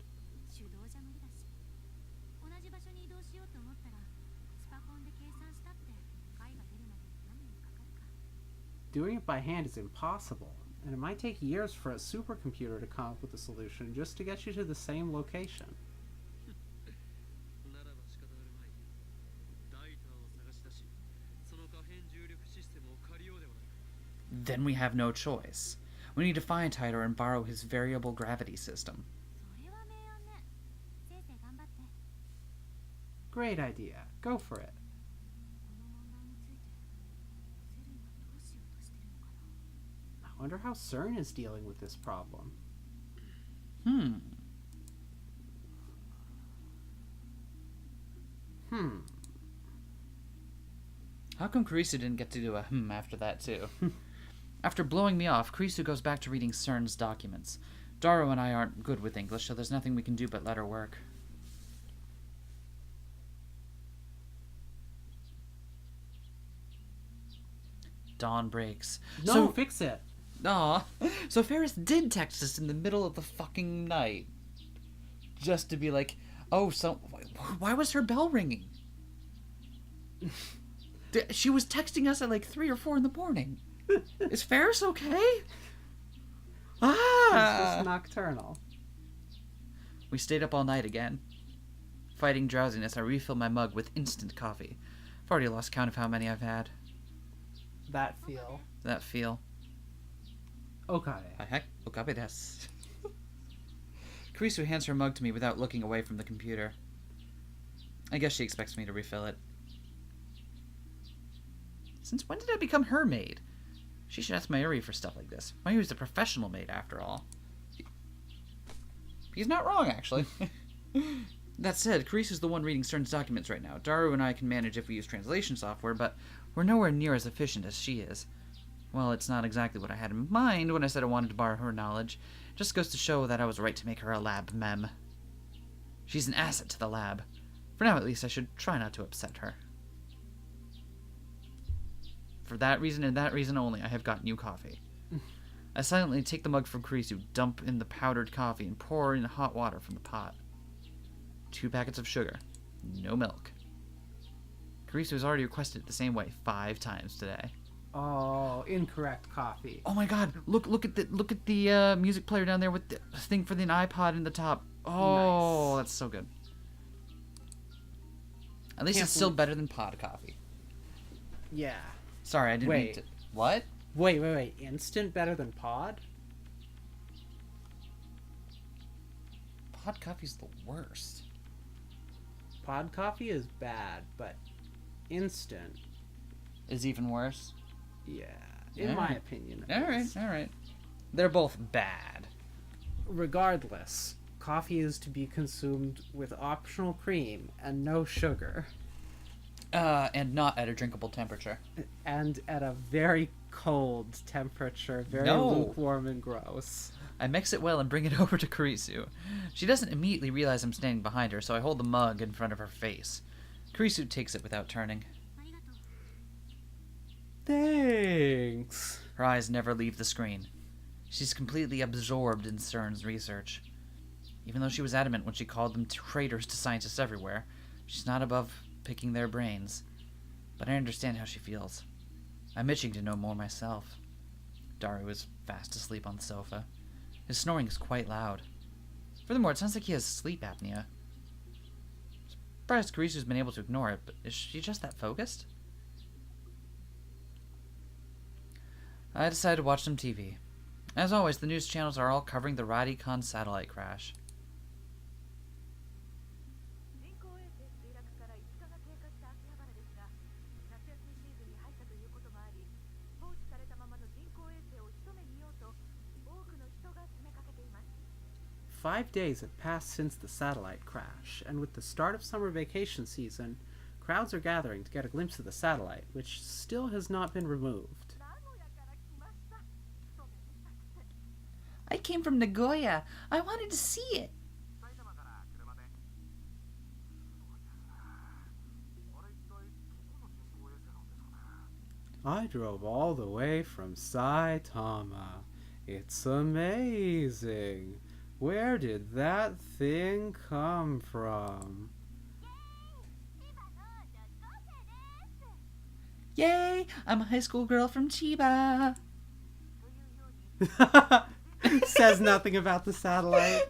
B: Doing it by hand is impossible, and it might take years for a supercomputer to come up with a solution just to get you to the same location.
A: Then we have no choice. We need to find Titor and borrow his variable gravity system.
B: Great idea. Go for it. I wonder how CERN is dealing with this problem.
A: How come Karisu didn't get to do a after that, too? After blowing me off, Karisu goes back to reading CERN's documents. Daru and I aren't good with English, so there's nothing we can do but let her work. Dawn breaks.
B: No, fix it!
A: Aw. So Ferris did text us in the middle of the fucking night. Just to be like, oh, so why was her bell ringing? She was texting us at like 3 or 4 in the morning. Is Ferris okay?
B: It's just nocturnal.
A: We stayed up all night again. Fighting drowsiness, I refilled my mug with instant coffee. I've already lost count of how many I've had.
B: That feel.
A: That feel.
B: Okay.
A: Heck, okabe desu. Karisu hands her mug to me without looking away from the computer. I guess she expects me to refill it. Since when did I become her maid? She should ask Mayuri for stuff like this. Mayuri's a professional maid, after all. He's not wrong, actually. That said, Karisu's the one reading CERN's documents right now. Daru and I can manage if we use translation software, but we're nowhere near as efficient as she is. Well, it's not exactly what I had in mind when I said I wanted to borrow her knowledge. It just goes to show that I was right to make her a lab mem. She's an asset to the lab. For now, at least, I should try not to upset her. For that reason and that reason only, I have got new coffee. I silently take the mug from Karisu, dump in the powdered coffee, and pour in hot water from the pot. 2 packets of sugar. No milk. Karisu has already requested it the same way 5 times today.
B: Oh, incorrect coffee.
A: Oh my god, look at the music player down there with the thing for the iPod in the top. Oh,
B: Nice.
A: that's so good. At least
B: Can't
A: it's still
B: believe-
A: better than pod coffee.
B: Yeah.
A: Sorry, I didn't mean
B: Wait.
A: to. What?
B: Wait. Instant better than pod?
A: Pod coffee's the worst.
B: Pod coffee is bad, but instant,
A: Is even worse.
B: yeah, in my
A: Alright.
B: opinion.
A: All right,
B: is.
A: all right. They're both bad.
B: Regardless, coffee is to be consumed with optional cream and no sugar,
A: And not at a drinkable temperature.
B: and at a very cold temperature, very
A: No.
B: lukewarm and gross.
A: I mix it well and bring it over to Kurisu. She doesn't immediately realize I'm standing behind her, so I hold the mug in front of her face. Kurisu takes it without turning.
C: ありがとう。
B: Thanks.
A: Her eyes never leave the screen. She's completely absorbed in CERN's research. Even though she was adamant when she called them traitors to scientists everywhere, she's not above picking their brains. But I understand how she feels. I'm itching to know more myself. Daru is fast asleep on the sofa. His snoring is quite loud. Furthermore, it sounds like he has sleep apnea. Surprised Kurisu's been able to ignore it, but is she just that focused? I decided to watch some TV. As always, the news channels are all covering the Radicon satellite crash.
E: 人工衛星墜落から5日が経過した秋葉原ですが、夏休みシーズンに入ったということもあり、放置されたままの人工衛星を一目見ようと、多くの人が詰めかけています。
B: 5 days have passed since the satellite crash, and with the start of summer vacation season, crowds are gathering to get a glimpse of the satellite, which still has not been removed.
E: 名古屋から来ました。そめめたくせ。
A: I came from Nagoya. I wanted to see it.
F: 埼玉から車で。あれ一体どこの人工衛星なんですかね。
B: I drove all the way from Saitama. It's amazing. Where did that thing come from?
C: 千葉の女子高生です。
A: Yay! I'm a high school girl from Chiba.
E: というように、
B: Says nothing about the satellite.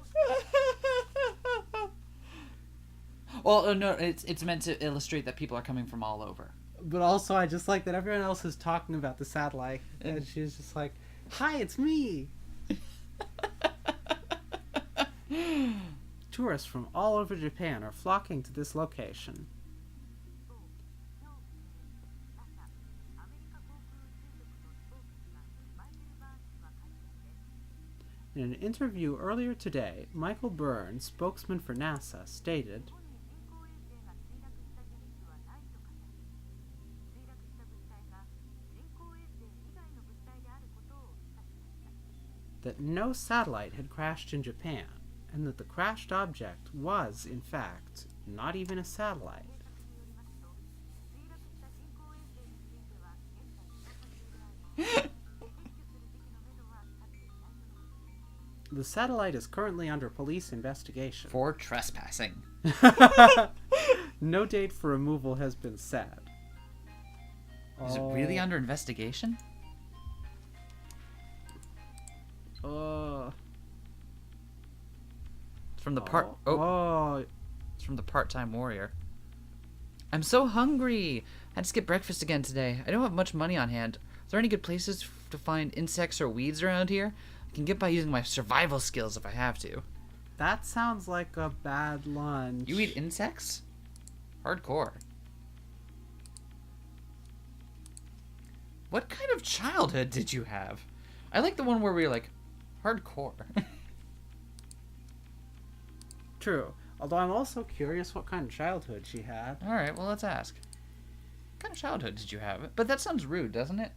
A: Well, no, it's meant to illustrate that people are coming from all over.
B: But also, I just like that everyone else is talking about the satellite, and she's just like, "Hi, it's me." Tourists from all over Japan are flocking to this location.
E: 今日朝、アメリカ航空宇宙局のスポークスマンマイケル・バーンズは会見で、
B: In an interview earlier today, Michael Byrne, spokesman for NASA, stated,
E: 日本に人工衛星が墜落した事実はないと語り、墜落した物体が人工衛星以外の物体であることを示唆しました。
B: that no satellite had crashed in Japan, and that the crashed object was, in fact, not even a satellite.
E: 警察によりますと、墜落した人工衛星については現在捜査中であり、撤去する時期のめどは立っていないとのことです。
B: The satellite is currently under police investigation.
A: For trespassing.
B: No date for removal has been set.
A: Is it really under investigation? It's from the It's from the part-time warrior. I'm so hungry. I had to skip breakfast again today. I don't have much money on hand. Is there any good places to find insects or weeds around here? I can get by using my survival skills if I have to.
B: That sounds like a bad lunch.
A: You eat insects? Hardcore. What kind of childhood did you have? I like the one where we're like, hardcore.
B: True. Although I'm also curious what kind of childhood she had.
A: Alright, well, let's ask. What kind of childhood did you have? But that sounds rude, doesn't it?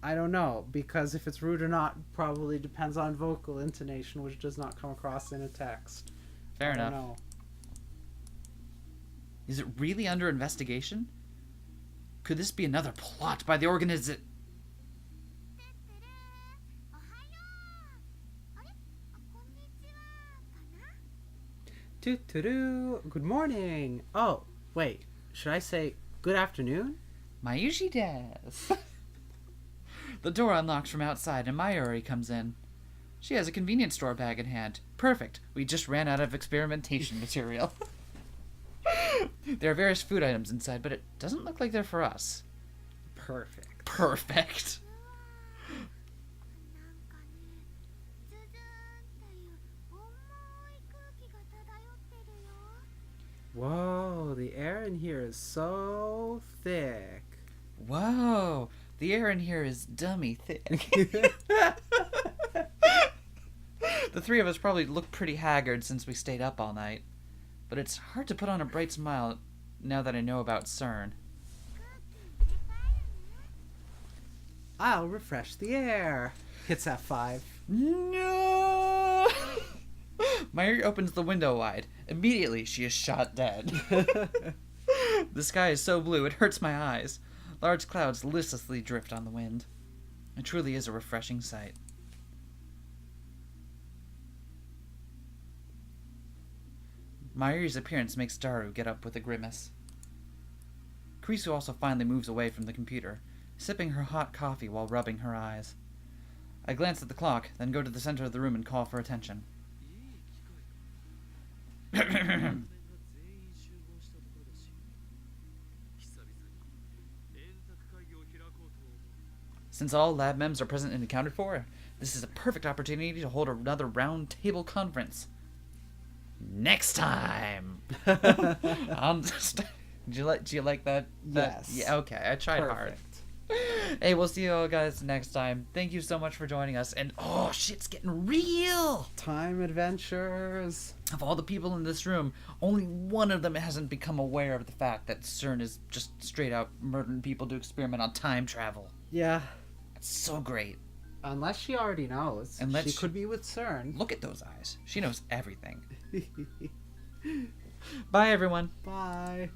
B: I don't know, because if it's rude or not probably depends on vocal intonation, which does not come across in a text.
A: Fair
B: I don't
A: enough.
B: know.
A: Is it really under investigation? Could this be another plot by the organization?
C: てってれー。おはよう。あれ？こんにちは。かな？
B: Toot-toot-oo. Good morning. Oh, wait. Should I say good afternoon?
A: Mayushi des. The door unlocks from outside and Mayuri comes in. She has a convenience store bag in hand. Perfect. We just ran out of experimentation material. There are various food items inside, but it doesn't look like they're for us.
B: Perfect.
A: Perfect.
C: なんかね、ズズーンっていう重い空気が漂ってるよ。
B: Whoa, the air in here is so thick.
A: Whoa. The air in here is dummy thick. The three of us probably look pretty haggard since we stayed up all night. But it's hard to put on a bright smile now that I know about CERN.
B: I'll refresh the air. Hits F5.
A: No! Mayuri opens the window wide. Immediately, she is shot dead. The sky is so blue, it hurts my eyes. Large clouds listlessly drift on the wind. It truly is a refreshing sight. Mayuri's appearance makes Daru get up with a grimace. Kurisu also finally moves away from the computer, sipping her hot coffee while rubbing her eyes. I glance at the clock, then go to the center of the room and call for attention.
D: いい機会だ。面が全員集合したところだし、久々に円卓会議を開こうと思う。
A: Since all lab mems are present and accounted for, this is a perfect opportunity to hold another round table conference. Next time. Do you like that?
B: Yes.
A: Yeah. Okay. I tried hard. Hey, we'll see you all guys next time. Thank you so much for joining us. And oh, shit's getting real.
B: Time adventures.
A: Of all the people in this room, only one of them hasn't become aware of the fact that CERN is just straight out murdering people to experiment on time travel.
B: Yeah.
A: That's so great.
B: Unless she already knows. She could be with CERN.
A: Look at those eyes. She knows everything. Bye, everyone.
B: Bye.